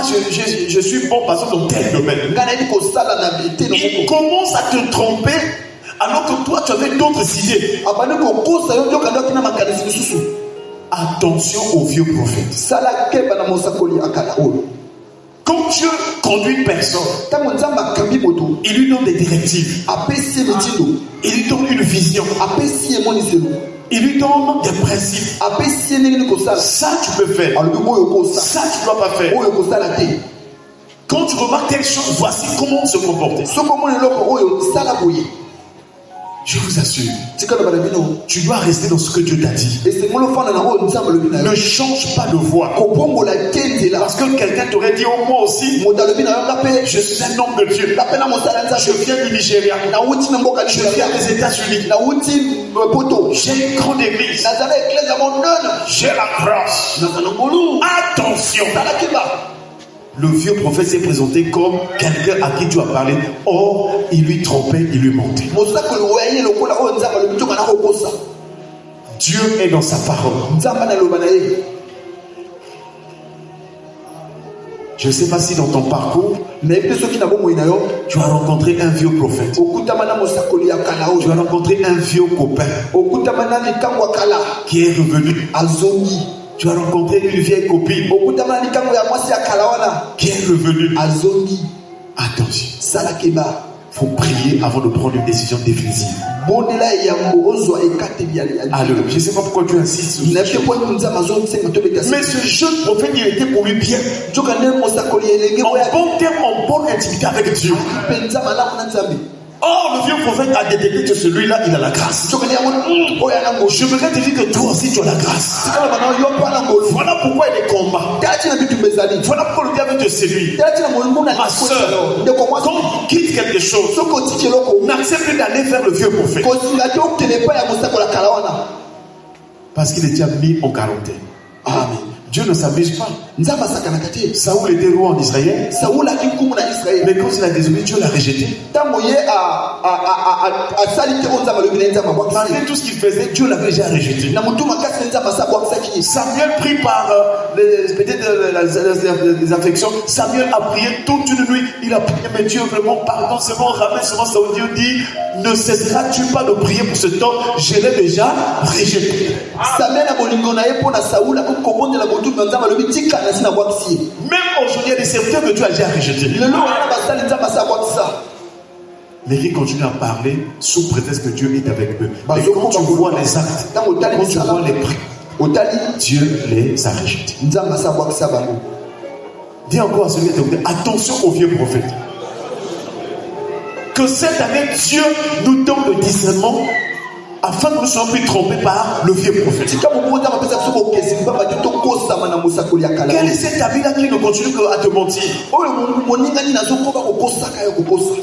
je suis bon par exemple dans tel domaine. Il commence à te tromper alors que toi tu avais d'autres idées. Attention aux vieux prophètes. Quand Dieu conduit une personne, il lui donne des directives. Il lui donne une vision. Il lui donne des principes. Ça tu peux faire. Ça tu ne dois pas faire. Quand tu remarques quelque chose, voici comment se comporter. Je vous assure, tu dois rester dans ce que Dieu t'a dit. Ne change pas de voix. Parce que quelqu'un t'aurait dit, oh moi aussi, je suis un homme de Dieu. Je viens du Nigeria. Je viens des États-Unis. J'ai une grande église. J'ai la grâce. Attention. Le vieux prophète s'est présenté comme quelqu'un à qui tu as parlé. Or, il lui trompait, il lui mentait. Dieu est dans sa parole. Je ne sais pas si dans ton parcours, tu as rencontré un vieux prophète. Tu as rencontré un vieux copain qui est revenu. Tu as rencontré une vieille copine qui est revenue. Attention. Il faut prier avant de prendre une décision définitive. Alors, je ne sais pas pourquoi tu insistes. Mais ce jeune prophète, il était pour lui bien. En bon terme, en bonne intimité avec Dieu. Or, le vieux prophète a détecté que celui-là, il a la grâce. Je voudrais te dire que toi aussi, tu as la grâce. Voilà pourquoi il est combat. Voilà pourquoi le diable te séduit. Ma soeur, quand tu quittes quelque chose, n'accepte plus d'aller vers le vieux prophète. Parce qu'il est déjà mis en quarantaine. Amen. Dieu ne s'amuse pas. Saoul était roi en Israël. Mais quand il a désobéi, Dieu l'a rejeté. Malgré tout ce qu'il faisait, Dieu l'avait déjà rejeté. Samuel, pris par peut-être les affections, Samuel a prié toute une nuit. Il a prié, mais Dieu vraiment, pardon, c'est bon, ramène seulement Saoul. Dieu dit, ne cesseras-tu pas de prier pour ce temps? Je l'ai déjà rejeté. Même aujourd'hui, il y a des serviteurs que Dieu a déjà rejetés. Mais qui continuent à parler sous prétexte que Dieu est avec eux. Mais quand tu vois les actes, quand tu vois les prix, Dieu les a rejetés. Dis encore à celui qui est attention aux vieux prophètes. Que cette année, Dieu nous donne le discernement afin que nous ne soyons plus trompés par le vieux prophète. Quelle est cette habit-là qui ne continue qu'à te mentir?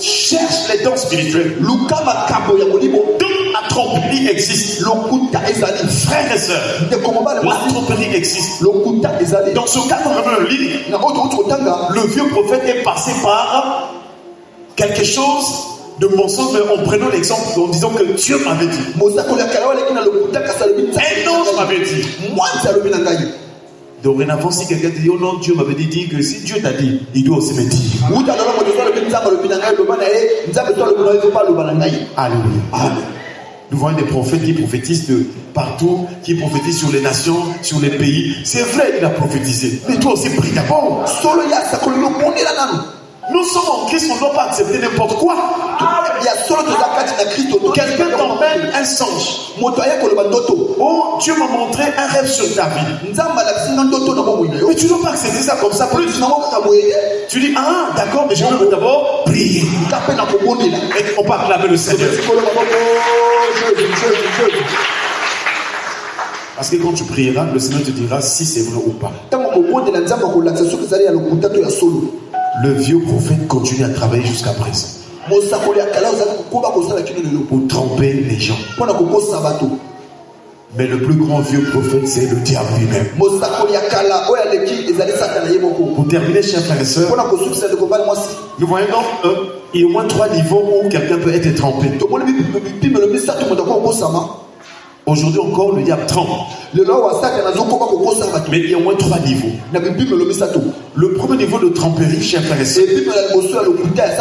Cherche les dons spirituels. Toute la tromperie existe. Frères et sœurs, la tromperie existe. Dans ce cas, quand on le lit, le vieux prophète est passé par quelque chose de mensonge, mais en prenant l'exemple en disant que Dieu m'avait dit. Un ange m'avait dit. Dorénavant, si quelqu'un te dit, oh non, Dieu m'avait dit, dis que si Dieu t'a dit, il doit aussi me dire. Alléluia. Nous voyons des prophètes qui prophétisent de partout, qui prophétisent sur les nations, sur les pays. C'est vrai, il a prophétisé. Mais toi aussi, prie d'abord. Nous sommes en Christ, on ne doit pas accepter n'importe quoi. Quelqu'un t'emmène un songe. Oh, Dieu m'a montré un rêve sur ta vie. Mais tu ne dois pas accepter ça comme ça. Plus. Tu dis, ah, d'accord, mais je veux d'abord prier. Et on peut acclamer le Seigneur. Parce que quand tu prieras, le Seigneur te dira si c'est vrai ou pas. Le vieux prophète continue à travailler jusqu'à présent pour tromper les gens. Mais le plus grand vieux prophète, c'est le diable lui-même. Pour terminer, chers frères et sœurs, nous voyons donc il y a au moins 3 niveaux où quelqu'un peut être trompé. Aujourd'hui encore, le diable tremble. Mais il y a au moins 3 niveaux. Le premier niveau de tromperie, chers frères et sœurs,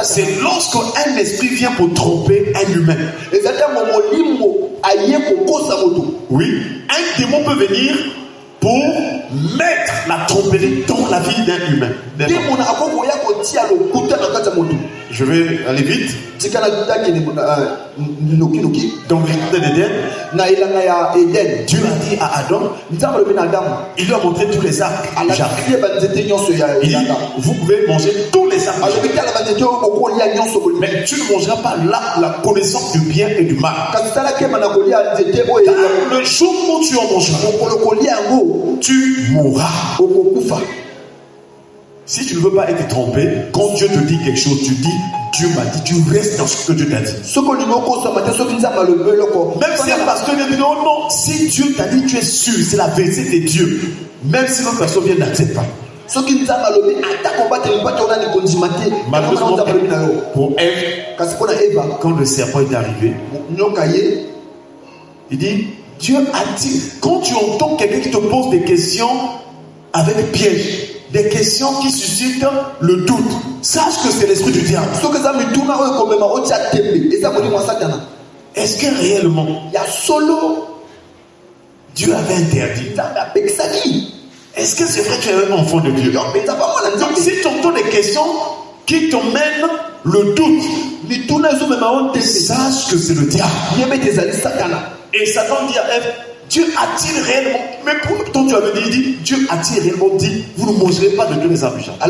c'est lorsque un esprit vient pour tromper un humain. Oui, un démon peut venir pour mettre la tromperie dans la vie d'un humain. Je vais aller vite. Dans le jardin d'Éden, Dieu a dit à Adam, il lui a montré tous les arbres. Il dit, vous pouvez manger tous les arbres. Mais tu ne mangeras pas la connaissance du bien et du mal. Car le jour où tu en mangeras, tu mourras. Si tu ne veux pas être trompé, quand Dieu te dit quelque chose, tu dis, Dieu m'a dit, tu restes dans ce que Dieu t'a dit. Même si un pasteur dit non, non, si Dieu t'a dit, tu es sûr, c'est la vérité de Dieu. Même si l'autre personne vient n'accepte pas. Malheureusement, pour Ève, quand le serpent est arrivé, il dit, Dieu a dit, quand tu entends quelqu'un qui te pose des questions avec piège, des questions qui suscitent le doute, sache que c'est l'esprit du diable. Est-ce que réellement Dieu avait interdit? Est-ce que c'est vrai que tu es un enfant de Dieu? Donc si tu entends des questions qui t'emmènent le doute, sache que c'est le diable. Et Satan dit à Ève, Dieu a-t-il réellement, mais pourtant tu avais dit, Dieu a-t-il réellement dit, vous ne mangerez pas de tous les arbres du jardin?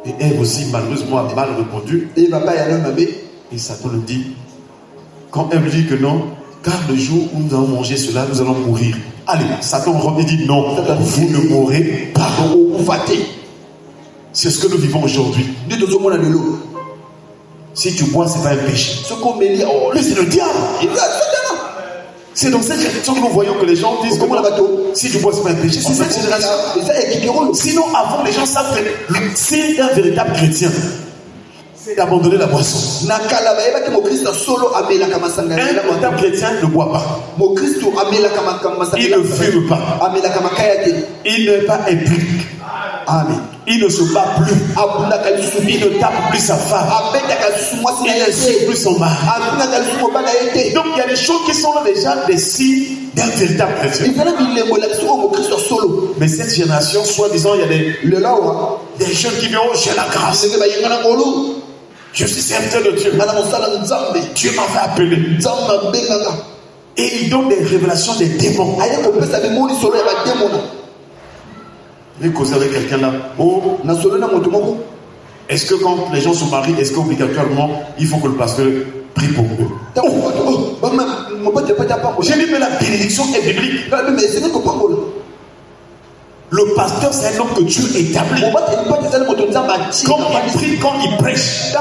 Et Ève aussi malheureusement a mal répondu. Et Satan lui dit, quand Ève dit que non, car le jour où nous allons manger cela, nous allons mourir. Allez, Satan revient et dit non, vous ne mourrez pas. C'est ce que nous vivons aujourd'hui. Si tu bois, ce n'est pas un péché. Mais c'est le diable. C'est dans cette génération que nous voyons que les gens disent que si tu bois, ce n'est pas un péché. C'est cette génération. Sinon, avant, les gens savent que c'est un véritable chrétien. C'est d'abandonner la boisson. Un véritable chrétien ne boit pas. Il ne fume pas. Il n'est pas impliqué. Amen. Il ne se bat plus. Il ne tape plus sa femme. Il ne suit plus son mari. Donc il y a des choses qui sont déjà des signes d'un véritable chrétien. Mais cette génération, soi-disant, il y a des jeunes qui disent oh, j'ai la grâce. Je suis serviteur de Dieu. Dieu m'avait appelé. Et il donne des révélations des démons. Vous causez avec quelqu'un là. Oh, est-ce que quand les gens se marient, est-ce qu'obligatoirement il faut que le pasteur prie pour eux? J'ai dit mais la bénédiction est biblique. Le pasteur c'est un homme que Dieu établit. Quand il prie, quand il prêche,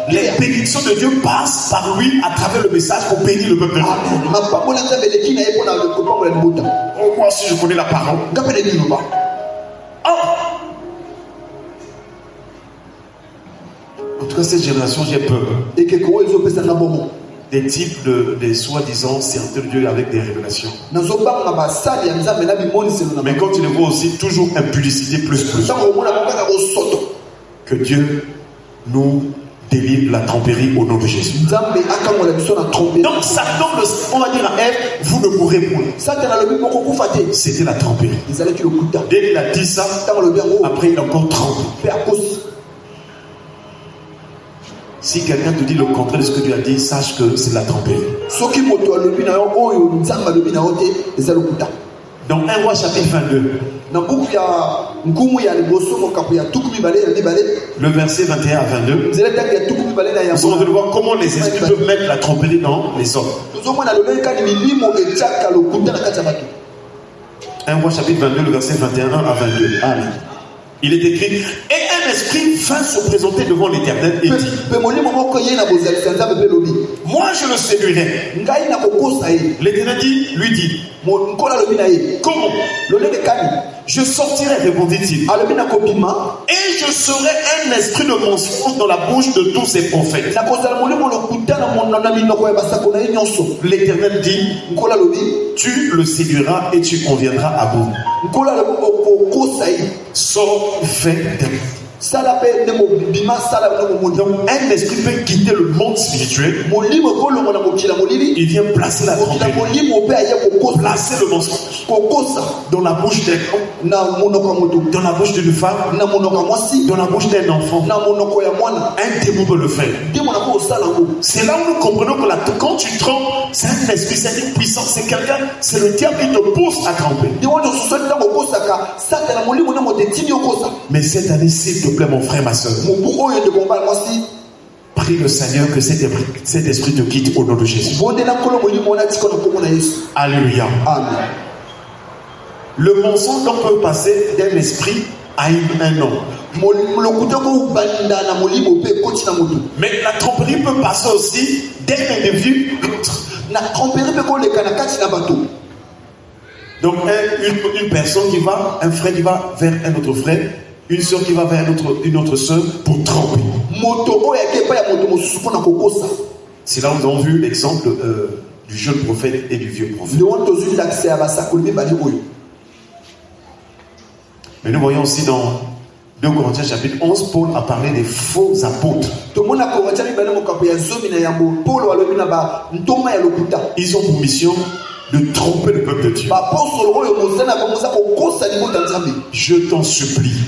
les bénédictions de Dieu passent par lui à travers le message pour bénir le peuple. Oh, moi aussi je connais la parole. En tout cas, cette génération, j'ai peur. Des types de soi-disant serviteurs de Dieu avec des révélations. Mais quand tu les vois aussi, toujours impudicité plus. Que Dieu nous délivre de la tromperie au nom de Jésus. Donc Satan, on va dire à Ève, vous ne mourrez point. C'était la tromperie. Dès qu'il a dit ça, après il a encore trompé. Si quelqu'un te dit le contraire de ce que Dieu a dit, sache que c'est la tromperie. Dans 1 Roi chapitre 22, le verset 21 à 22, nous allons voir comment les esprits peuvent mettre la tromperie dans les hommes. 1 Roi chapitre 22, le verset 21 à 22. Amen. Il est écrit, et un esprit vint se présenter devant l'Éternel et dit, moi je le séduirai. L'Éternel lui dit, comment? Je sortirai, répondit-il. Et je serai un esprit de mensonge dans la bouche de tous ces prophètes. L'Éternel dit, tu le séduiras et tu conviendras à bout. Sors, fais des. Donc un esprit peut quitter le monde spirituel. Il vient placer la tromperie, placer le mensonge dans la bouche d'un homme, dans la bouche d'une femme, dans la bouche d'un enfant. Un démon peut le faire. C'est là où nous comprenons que quand tu trempes, c'est un esprit, c'est une puissance, c'est quelqu'un, c'est le diable qui te pousse à tremper. Mais cette année, s'il te plaît, mon frère, ma soeur, prie le Seigneur que cet esprit te quitte au nom de Jésus. Alléluia. Amen. Le mensonge peut passer d'un esprit à un homme. Mais la tromperie peut passer aussi d'un individu à l'autre. Donc une personne qui va, un frère qui va vers un autre frère, une soeur qui va vers une autre soeur pour tromper. C'est là où nous avons vu l'exemple du jeune prophète et du vieux prophète. Mais nous voyons aussi dans 2 Corinthiens chapitre 11, Paul a parlé des faux apôtres. Ils ont pour mission de tromper le peuple de Dieu. Je t'en supplie,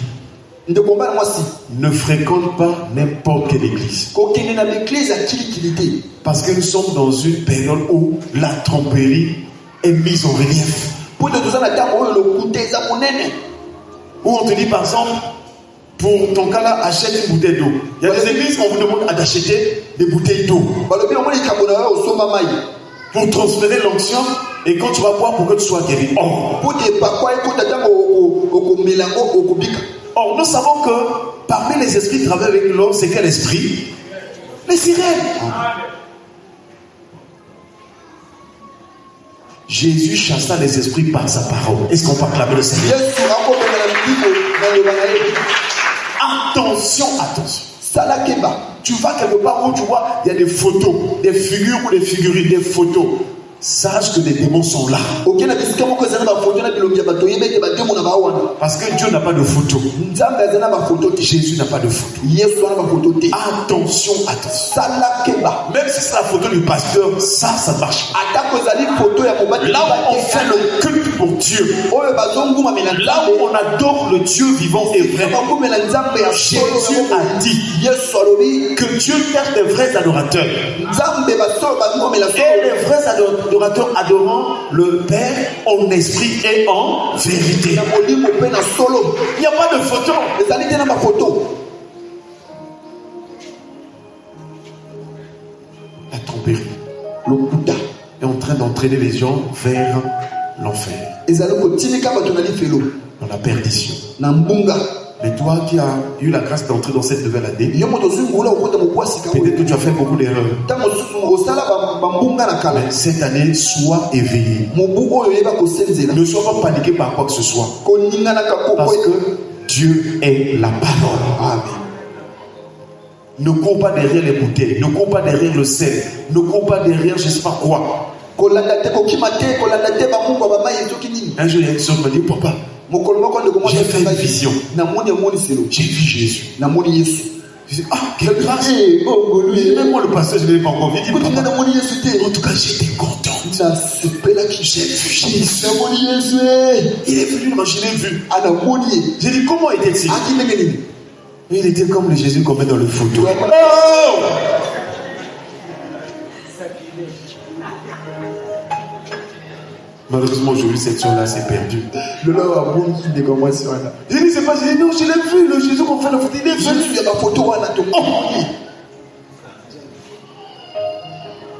ne fréquente pas n'importe quelle église. Parce que nous sommes dans une période où la tromperie est mise en relief. Où on te dit par exemple, pour ton cas là, achète une bouteille d'eau. Il y a des églises où on vous demande d'acheter des bouteilles d'eau pour transférer l'onction, et quand tu vas boire pour que tu sois guéri. Or, nous savons que parmi les esprits qui travaillent avec l'homme, c'est quel esprit? Les sirènes. Jésus chassa les esprits par sa parole. Est-ce qu'on peut acclamer le Seigneur? Attention, attention. Tu vas quelque part où tu vois, il y a des photos, des figures ou des figurines, des photos. Sache que des démons sont là. Parce que Dieu n'a pas de photo. Jésus n'a pas de photo. Attention, attention. Même si c'est la photo du pasteur, ça marche. Là où on fait le culte pour Dieu, là où on adore le Dieu vivant et vrai, Jésus a dit que Dieu cherche des vrais adorateurs. Et les vrais adorateurs adorant le Père en esprit et en vérité. Il n'y a pas de photo. La tromperie est en train d'entraîner les gens vers l'enfer, dans la perdition. Mais toi qui as eu la grâce d'entrer dans cette nouvelle année, peut-être que tu as fait beaucoup d'erreurs. Mais cette année, sois éveillé. Ne sois pas paniqué par quoi que ce soit. Parce que Dieu est la parole. Amen. Ne cours pas derrière les bouteilles. Ne cours pas derrière le sel. Ne cours pas derrière je ne sais pas quoi. Un jour, il y a une soeur qui m'a dit, papa, j'ai fait une vision. J'ai vu Jésus. Je dis, ah, quelle grâce. Même moi, le pasteur, je ne l'ai pas encore vu. Il dit, papa, en tout cas, j'étais content. J'ai vu Jésus. Il est venu, moi, je l'ai vu. J'ai dit, comment était-il? Il était comme le Jésus qu'on met dans le photo. Oh! Malheureusement, aujourd'hui, cette chose-là s'est perdue. J'ai dit, c'est pas, j'ai dit, non, je l'ai vu, le Jésus qu'on fait la photo. Il est venu.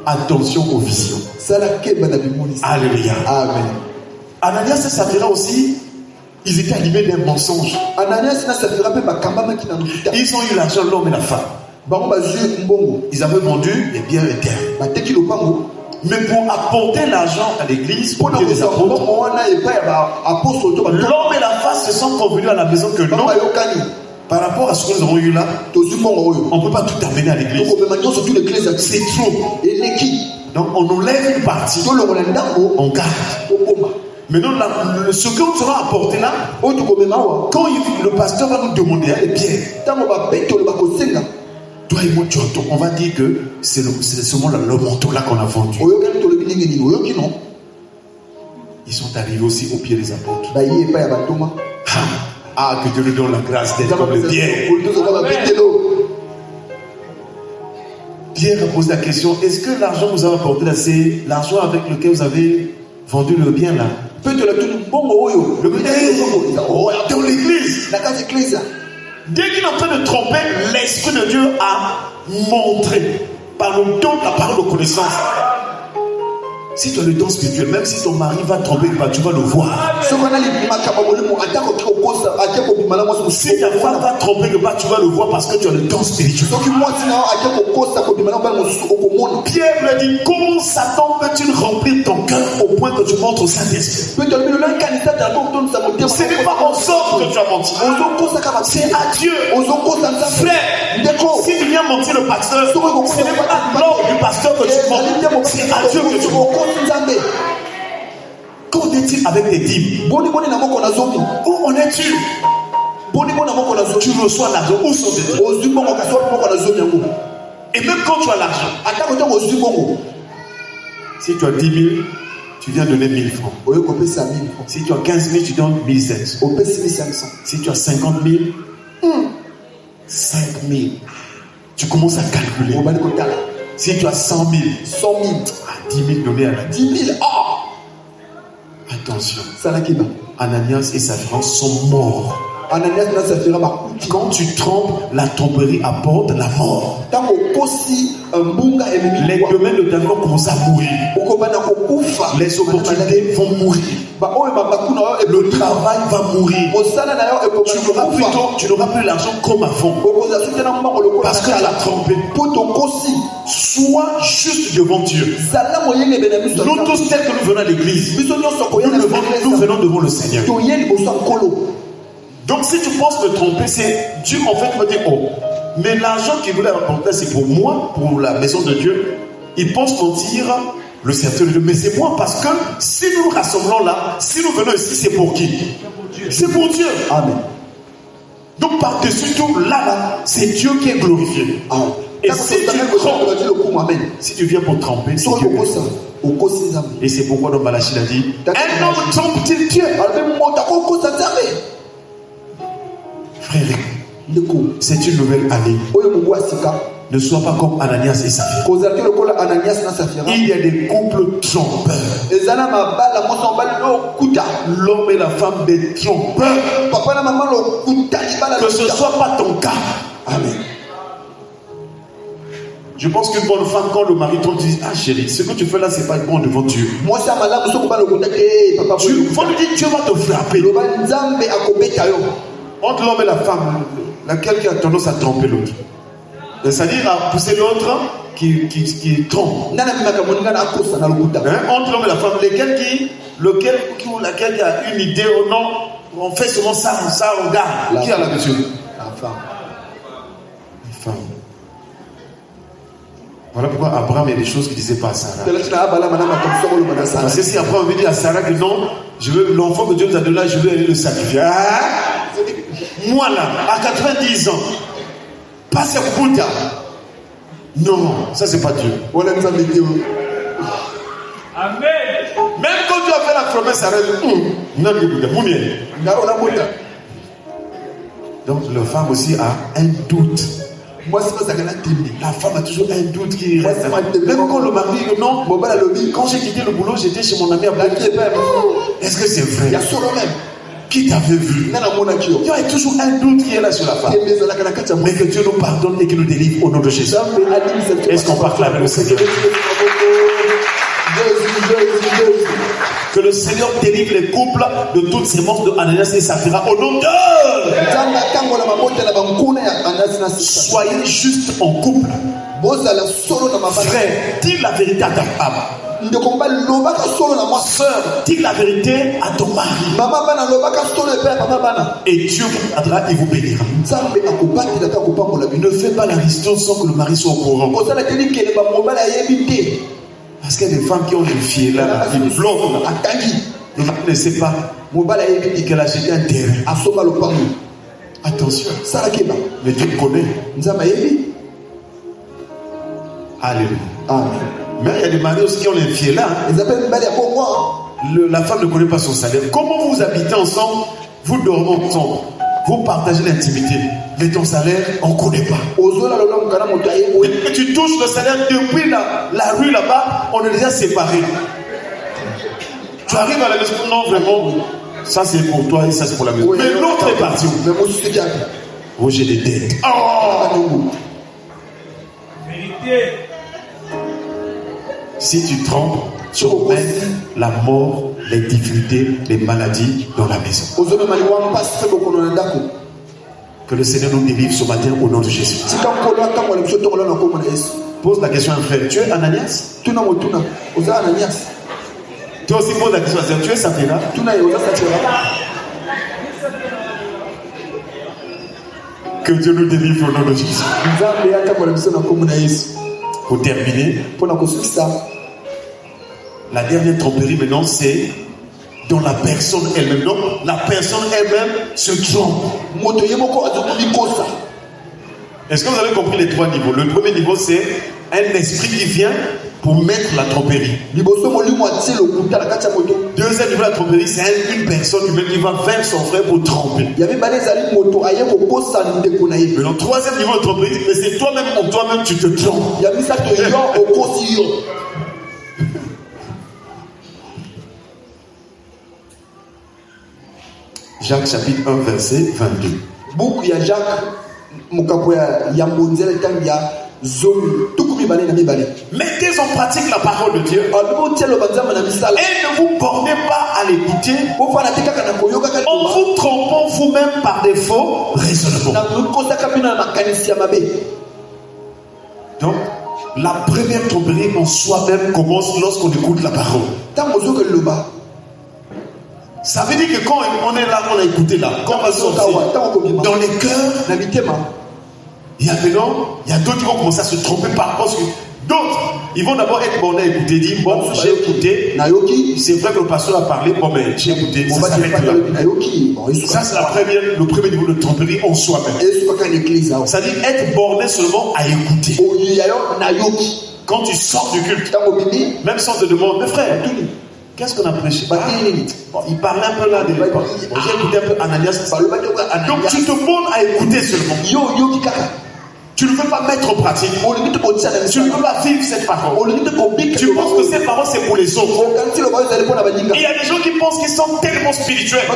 Attention aux visions. Alléluia. Amen. Ananias et Saphira aussi, ils étaient animés d'un mensonge. Ils ont eu l'argent, l'homme et la femme. Ils avaient vendu les biens et terres. Mais pour apporter l'argent à l'église, pour dire les apôtres, l'homme et la femme se sont convenus à la maison que non. Par rapport à ce que nous avons eu là, on ne peut pas tout amener à l'église. C'est trop. Donc on enlève une partie, on garde. Maintenant, ce que nous allons apporter là, quand le pasteur va nous demander les pierres, toi et moi, on va dire que c'est seulement le manteau là qu'on a vendu. Ils sont arrivés aussi au pied des apôtres. Ah, que Dieu nous donne la grâce d'être comme les pierres. Pierre a posé la question, est-ce que l'argent que vous avez apporté là, c'est l'argent avec lequel vous avez vendu le bien là? Dans l'église. Dès qu'il est en train de tromper, l'Esprit de Dieu a montré par le don de la parole de connaissance. Si tu as le don spirituel, même si ton mari va tromper, tu vas le voir. Si ta femme va tromper, tu vas le voir parce que tu as le don spirituel. Pierre lui a dit, comment Satan peut-il remplir ton cœur au point que tu montres au Saint-Esprit? Ce n'est pas en sorte que tu as menti. C'est à Dieu. Frère, si tu viens mentir le pasteur, ce n'est pas l'ordre du pasteur que tu mens. C'est à Dieu que tu mens. Qu'en est-il avec tes dîmes? Où en es-tu? Tu reçois l'argent. Où sont tes dîmes? Et même quand tu as l'argent, si tu as 10 000, tu viens donner 1000 francs. Si tu as 15 000, tu donnes 1700. Si tu as 50 000, 5 000. Tu commences à calculer. Si tu as 100 000, 10 000 donnés à la 10 000. Attention. Ananias et Saphira sont morts. Quand tu trompes, la tromperie apporte la mort. Les domaines de ta vie vont commencer à mourir. Les opportunités vont mourir. Le travail va mourir. Tu n'auras plus l'argent comme avant. Parce que tu l'as trompé. Sois juste devant Dieu. Nous tous tels que nous venons à l'église, nous venons devant le Seigneur. Donc si tu penses me tromper, c'est Dieu en fait me dit, oh, mais l'argent qu'il voulait apporter c'est pour moi, pour la maison de Dieu. Il pense mentir le serviteur de Dieu, mais c'est moi, parce que si nous nous rassemblons là, si nous venons ici, c'est pour qui? C'est pour Dieu. Amen. Donc par-dessus tout, là, c'est Dieu qui est glorifié. Amen. Et si tu viens pour tromper, c'est Dieu. Et c'est pourquoi dans Malachie il a dit, un homme trompe-t-il Dieu? Frère, c'est une nouvelle année. Ne sois pas comme Ananias et Saphira. Il y a des couples trompeurs. L'homme et la femme des trompeurs. Que ce ne soit pas ton cas. Amen. Je pense qu'une bonne femme, quand le mari trompe, dit, ah chérie, ce que tu fais là, c'est pas bon devant Dieu. Il faut lui dire, Dieu va te frapper. Entre l'homme et la femme, laquelle qui a tendance à tromper l'autre? C'est-à-dire à pousser l'autre qui trompe. Entre l'homme et la femme, laquelle qui a une idée ou non, on fait seulement ça, on regarde. Qui a la mesure? La femme. La femme. Voilà pourquoi Abraham, il y a des choses qu'il ne disait pas à Sarah. Parce que si Abraham veut dire à Sarah que non, je veux l'enfant que Dieu nous a donné là, je veux aller le sacrifier. Moi là, à 90 ans, pas ce Bouddha. Non, ça c'est pas Dieu. Amen. Même quand Dieu a fait la promesse, Sarah dit, non, Bouddha. Donc la femme aussi a un doute. La femme a toujours un doute qui reste. Même quand le mari dit non, quand j'ai quitté le boulot, j'étais chez mon ami à Black. Est-ce que c'est vrai? Qui t'avait vu? Il y a toujours un doute qui est là sur la femme. Mais que Dieu nous pardonne et qu'il nous délivre au nom de Jésus. Est-ce qu'on parle avec le Seigneur? Que le Seigneur délivre les couples de toutes ces morts de Ananias et Saphira au nom de... Soyez juste en couple. Frère, dis la vérité à ta femme. Sœur, dis la vérité à ton mari. Et Dieu vous gardera et vous bénira. Ne fais pas la question sans que le mari soit au courant. Parce qu'il y a des femmes qui ont une fille là, ils bloquent là. Le mari ne sait pas qu'elle a acheté un terrain. Attention. Mais Dieu connaît. Alléluia. Mais il y a des maris aussi qui ont les filles là. La femme ne connaît pas son salaire. Comment vous habitez ensemble? Vous dormez ensemble. Vous partagez l'intimité. Mais ton salaire, on ne connaît pas. Depuis que tu touches le salaire depuis la rue là-bas, on est déjà séparés. Tu arrives à la maison, non vraiment, ça c'est pour toi et ça c'est pour la maison. Mais l'autre est parti. Oh, j'ai des dettes. Oh! Vérité. Si tu trompes, tu emmènes la mort, les difficultés, les maladies dans la maison. Que le Seigneur nous délivre ce matin au nom de Jésus. Pose la question à un frère. Tu es Ananias? Toi aussi pose la question à un frère. Tu es Sapphira? Que Dieu nous délivre au nom de Jésus. Pour terminer, la dernière tromperie maintenant c'est dans la personne elle-même. Donc la personne elle-même se trompe. Est-ce que vous avez compris les trois niveaux? Le premier niveau c'est un esprit qui vient pour mettre la tromperie. Deuxième niveau de la tromperie c'est une personne qui va vers son frère pour tromper. Mais le troisième niveau de tromperie c'est toi-même pour toi-même tu te trompes. Jacques chapitre 1 verset 22. Mettez en pratique la parole de Dieu et ne vous bornez pas à l'écouter en vous trompant vous-même par des faux raisonnements. Donc, la première tromperie en soi-même commence lorsqu'on écoute la parole. Ça veut dire que quand on est là, on a écouté là, quand on va sortir dans les cœurs, il y a d'autres qui vont commencer à se tromper par rapport à ce que d'autres, ils vont d'abord être bornés à écouter, dire bon, j'ai écouté, c'est vrai que le pasteur a parlé, bon mais j'ai écouté, ça s'arrête là. Ça c'est le premier niveau de tromperie en soi-même. C'est-à-dire être borné seulement à écouter. Quand tu sors du culte, même sans te demander, mais frère, qu'est-ce qu'on a prêché? Bon, il parlait un peu là de l'époque. J'ai écouté un peu Ananias. Donc tu te bornes à écouter seulement. Tu ne peux pas mettre en pratique. Tu ne peux pas vivre cette parole. Tu penses que cette parole c'est pour les autres. Et il y a des gens qui pensent qu'ils sont tellement spirituels.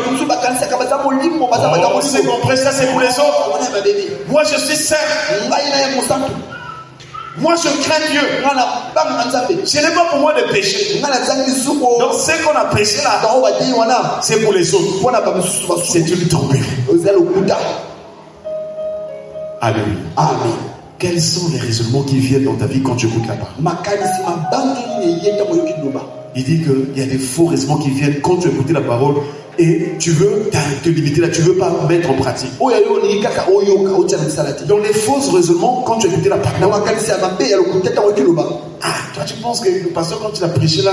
On sait qu'on prêche ça c'est pour les autres. Moi je suis saint. Moi je crains Dieu. Ce n'est pas pour moi de pécher. Donc ce qu'on a péché là, c'est pour les autres. C'est une tromperie. Alléluia. Amen. Quels sont les raisonnements qui viennent dans ta vie quand tu écoutes la parole? Il dit qu'il y a des faux raisonnements qui viennent quand tu écoutes la parole et tu veux te limiter là, tu ne veux pas mettre en pratique. Dans les faux raisonnements, quand tu écoutes la parole, toi tu penses que le pasteur quand il a prêché là,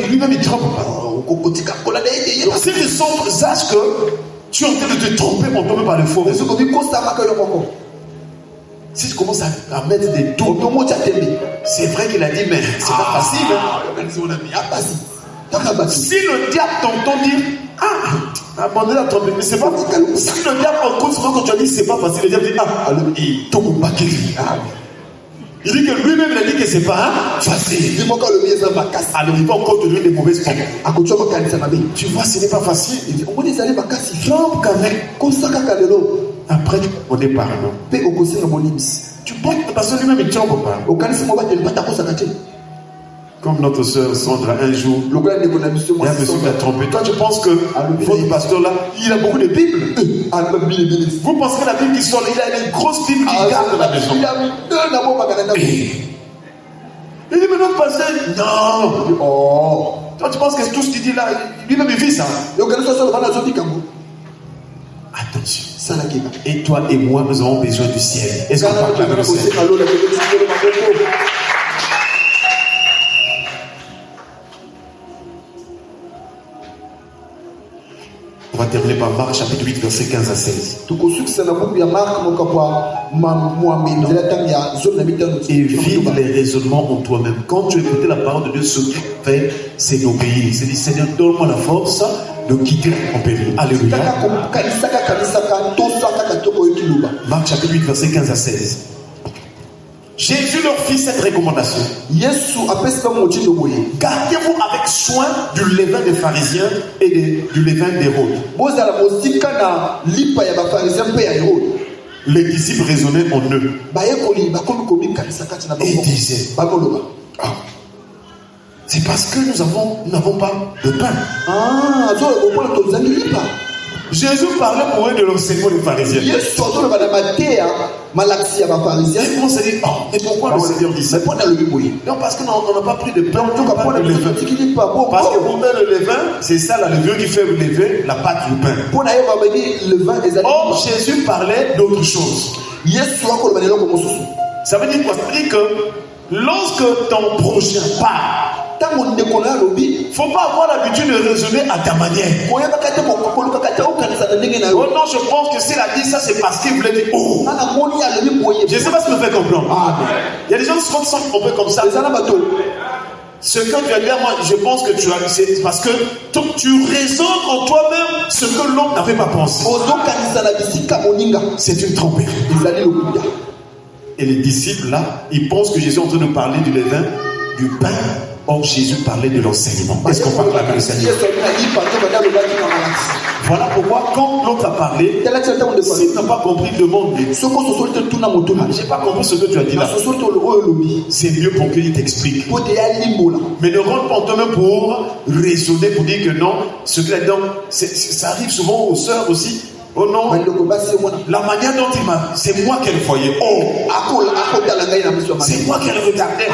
lui-même il trompe pas. Si tu saches que tu es en train de te tromper, on tombe par les faux raisonnements. Si tu commences à mettre des doutes, c'est vrai qu'il a dit, mais c'est pas facile. Si le diable t'entend dire, abandonne la tromperie, mais c'est pas facile. Si le diable écoute souvent quand tu as dit, c'est pas facile, le diable dit, il dit que lui-même il a dit que c'est pas facile. Alors il va encore te donner des mauvaises paroles. Tu vois, ce n'est pas facile. Trompe quand même. Après, tu connais pardon. Tu penses que parce que lui-même il trompe pas. Comme notre soeur Sandra, un jour, il y a un monsieur qui a trompé. Toi, tu penses que votre pasteur là, il a beaucoup de Bibles. Vous pensez que la Bible qui sort, il a une grosse Bible qui garde dans la maison. Il dit, mais non, pasteur, non. Oh. Toi, tu penses que tout ce qu'il dit là, lui-même il vit ça. Attention. Et toi et moi, nous avons besoin du ciel. Est-ce qu'on parle du ciel? On va terminer par Marc chapitre 8, verset 15 à 16. Et vide les raisonnements en toi-même. Quand tu écoutais la parole de Dieu, ce qu'il fait, c'est d'obéir. C'est dit, Seigneur, donne-moi la force de quitter mon péril. Alléluia. Marc chapitre 8, verset 15 à 16. Jésus leur fit cette recommandation. Gardez-vous avec soin du levain des pharisiens et du levain d'Hérode. Les disciples raisonnaient en eux et disaient, c'est parce que nous n'avons pas de pain. Jésus parlait pour eux de l'enseignement des pharisiens. Et on s'est dit, mais pourquoi le Seigneur dit ça? Non, parce qu'on n'a pas pris de pain, on n'a pas de levain. Parce que pour faire le levain, c'est ça la levure qui fait lever la pâte du pain. Or, Jésus parlait d'autre chose. Ça veut dire quoi? Ça veut dire que lorsque ton prochain part, il ne faut pas avoir l'habitude de raisonner à ta manière. Oh non, je pense que s'il a dit ça, c'est parce qu'il voulait dire oh. Je ne sais pas si vous me faites comprendre. Il y a des gens qui se sentent un peu comme ça. Ce que tu as dit, moi, je pense que tu as. C'est parce que tu raisonnes en toi-même ce que l'autre n'avait pas pensé. C'est une tromperie. Et les disciples là, ils pensent que Jésus est en train de parler du levain, du pain. Or, Jésus parlait de l'enseignement. Est-ce qu'on parle de l'enseignement? Voilà pourquoi, quand l'autre a parlé, si tu n'as pas compris, demande-lui. Je n'ai pas compris ce que tu as dit là. C'est mieux pour qu'il t'explique. Mais ne rentre pas en toi-même pour raisonner, pour dire que non, ce qu'il a dit, ça arrive souvent aux sœurs aussi. Oh non, la manière dont il m'a, c'est moi qu'elle voyait. Oh, c'est moi qu'elle regardait.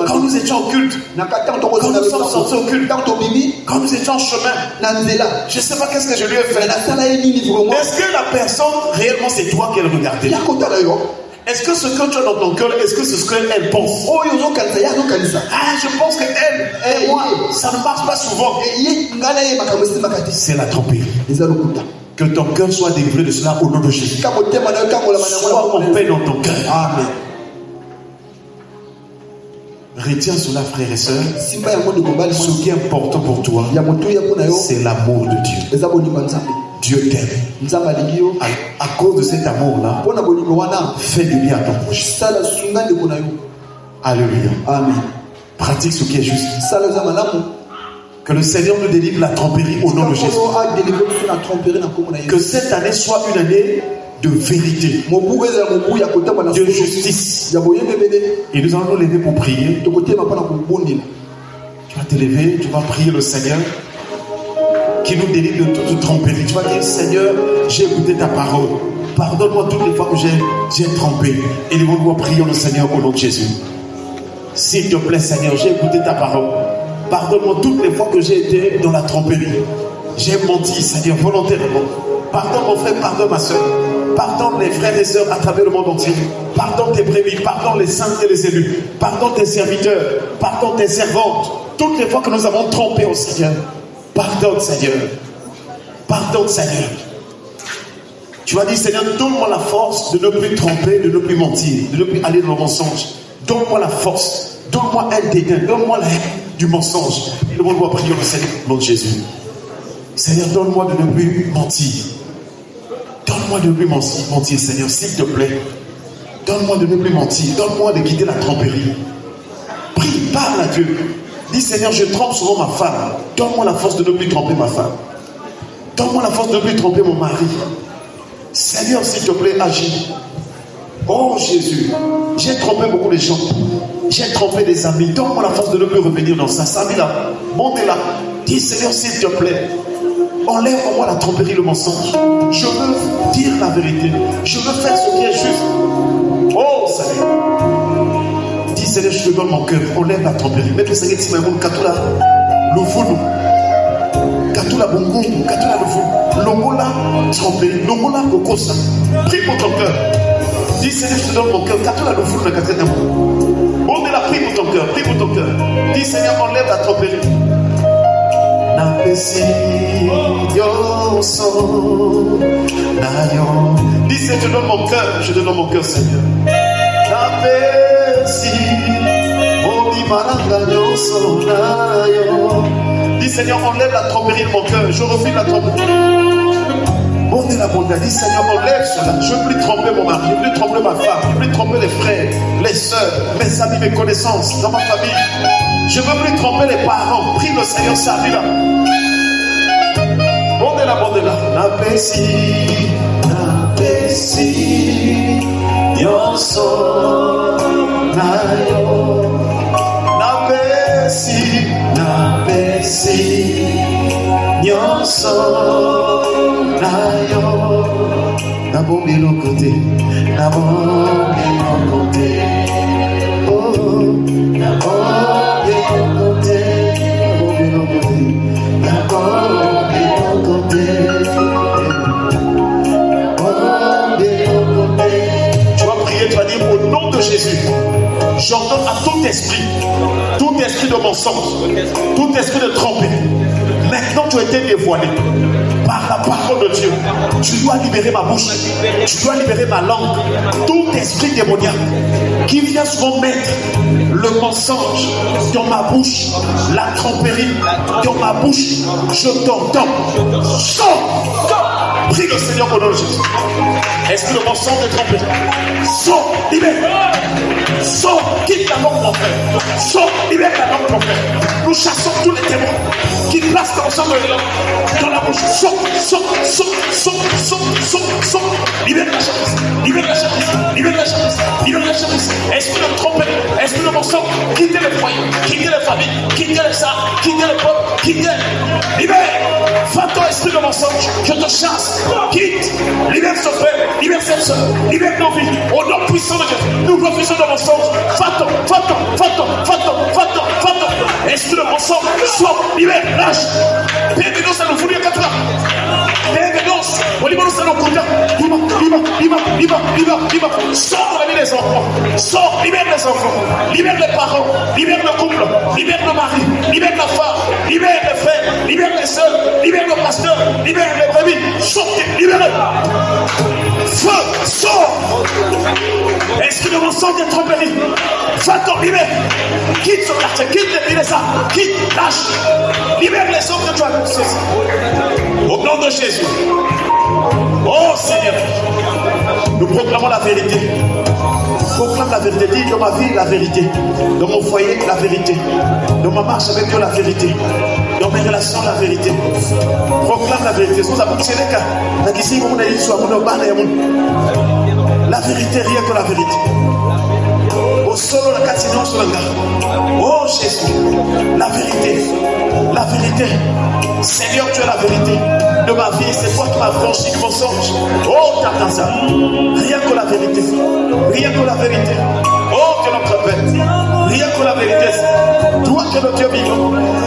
Quand nous étions au culte, quand nous sommes sortis au culte, quand nous étions en chemin, je ne sais pas qu'est-ce que je lui ai fait. Est-ce que la personne, réellement, c'est toi qu'elle regardait? Est-ce que ce que tu as dans ton cœur, est-ce que c'est ce qu'elle pense? Je pense qu'elle et moi, ça ne marche pas souvent. C'est la tromperie. Que ton cœur soit délivré de cela au nom de Jésus. Sois en paix dans ton cœur. Amen. Retiens cela, frères et sœurs. Ce qui est important pour toi, c'est l'amour de Dieu. Dieu t'aime. À cause de cet amour-là, fais du bien à ton prochain. Alléluia. Amen. Pratique ce qui est juste. Que le Seigneur nous délivre la tromperie au nom de Jésus. Que cette année soit une année de vérité, de justice. Et nous allons nous lever pour prier. Tu vas te lever, tu vas prier le Seigneur qui nous délivre de toute tromperie. Tu vas dire, Seigneur, j'ai écouté ta parole. Pardonne-moi toutes les fois que j'ai trompé. Et nous allons prier le Seigneur au nom de Jésus. S'il te plaît, Seigneur, j'ai écouté ta parole. Pardonne-moi toutes les fois que j'ai été dans la tromperie. J'ai menti, Seigneur, volontairement. Pardonne mon frère, pardonne ma soeur. Pardonne les frères et sœurs à travers le monde entier. Pardonne tes brebis, pardonne les saints et les élus. Pardonne tes serviteurs, pardonne tes servantes. Toutes les fois que nous avons trompé au Seigneur. Pardonne, Seigneur. Pardonne, Seigneur. Tu vas dire, Seigneur, donne-moi la force de ne plus tromper, de ne plus mentir, de ne plus aller dans le mensonge. Donne-moi la force. Donne-moi un dédain. Donne-moi la haine du mensonge. Et le monde doit prier au Seigneur au nom de Jésus. Seigneur, donne-moi de ne plus mentir. Donne-moi de ne plus mentir, Seigneur, s'il te plaît. Donne-moi de ne plus mentir. Donne-moi de quitter la tromperie. Prie, parle à Dieu. Dis, Seigneur, je trompe souvent ma femme. Donne-moi la force de ne plus tromper ma femme. Donne-moi la force de ne plus tromper mon mari. Seigneur, s'il te plaît, agis. Oh Jésus, j'ai trompé beaucoup de gens. J'ai trompé des amis. Donne-moi la force de ne plus revenir dans ça. Samy-là, montez-là. Dis, Seigneur, s'il te plaît, enlève en moi la tromperie, le mensonge. Je veux dire la vérité. Je veux faire ce qui est juste. Oh Seigneur. Dis, Seigneur, je te donne mon cœur. Enlève la tromperie. Même le Seigneur dit, mais mon Katula, le fou, Katula Bungu, Katula le fou. Longola, tromperie. Longola, Kokosa. Prie pour ton cœur. Dis, Seigneur, je te donne mon cœur. Katula le fou, le Katula. On est là, prie pour ton cœur. Prie pour ton cœur. Dis, Seigneur, enlève la tromperie. Dis, Seigneur, je te donne mon cœur. Je te donne mon cœur, Seigneur. Dis, Seigneur, enlève la tromperie de mon cœur. Je refuse la tromperie. Bon de la bonté. Dis, Seigneur, enlève cela. Je ne veux plus tromper mon mari, je ne veux plus tromper ma femme, je ne veux plus tromper les frères, les soeurs, mes amis, mes connaissances, dans ma famille. Je ne veux plus tromper les parents. Prie le Seigneur, servis-la. Bon de la bonté. N'apprécie, yon son nayo. N'apprécie, yon son nayo. N'abombe l'autre côté, n'abombe l'autre côté. Oh, n'abombe l'autre côté, n'abombe l'autre côté. Tu vas prier, tu vas dire au nom de Jésus, j'ordonne à tout esprit de mensonge, tout esprit de tromperie. Maintenant tu as été dévoilé par la parole de Dieu. Tu dois libérer ma bouche, tu dois libérer ma langue. Tout esprit démoniaque qui vient souvent mettre le mensonge dans ma bouche, la tromperie dans ma bouche, je t'entends. Sors! Prie le Seigneur au nom de Jésus. Esprit de mensonge et tromperie, sors, libère. Sors, quitte la langue de mon frère. Sors, libère la langue de mon frère. Nous chassons tous les témoins qui placent l'ensemble de langue dans la bouche. Sors. Libère la charisse. Libère la charisse. Esprit de tromperie, esprit de mensonge, quittez les foyers, quittez les familles, quittez les arts, quittez les peuples, quittez. Libère. Va-t'en, esprit de mensonge, je te chasse. Quitte. Libère ce frère, libère cette soeur, libère nos vies. Au nom puissant de Dieu, nous refusons le mensonge. Va-t'en. Esprit de mensonge, sors, libère, lâche. Bienvenue, ça nous fout à 4 heures. Bienvenue, au niveau de ça nous coûte. Libre. Sors de la vie des enfants. Sors, libère les enfants. Libère les parents. Libère le couple. Libère le mari. Libère la femme. Libère les frères. Libère les soeurs. Libère le pasteur. Libère les brebis. Sortez, libérez. Feu, sors. Esprit de mensonge et tromperie. Va-t'en, libère. Quitte ce quartier. Quitte les villes, ça. Quitte, lâche. Libère les hommes que tu as laissés. Au nom de Jésus. Oh Seigneur, nous proclamons la vérité. Proclame la vérité. Dis dans ma vie la vérité. Dans mon foyer la vérité. Dans ma marche avec Dieu la vérité. Dans mes relations la vérité. Proclame la vérité. La vérité, rien que la vérité. Au solo la casino sur la gare. Oh Jésus, la vérité. Seigneur, tu es la vérité de ma vie. C'est toi qui m'as franchi du mensonge. Oh Tataza, rien que la vérité. Oh Dieu notre Père, rien que la vérité. Toi qui es le Dieu vivant.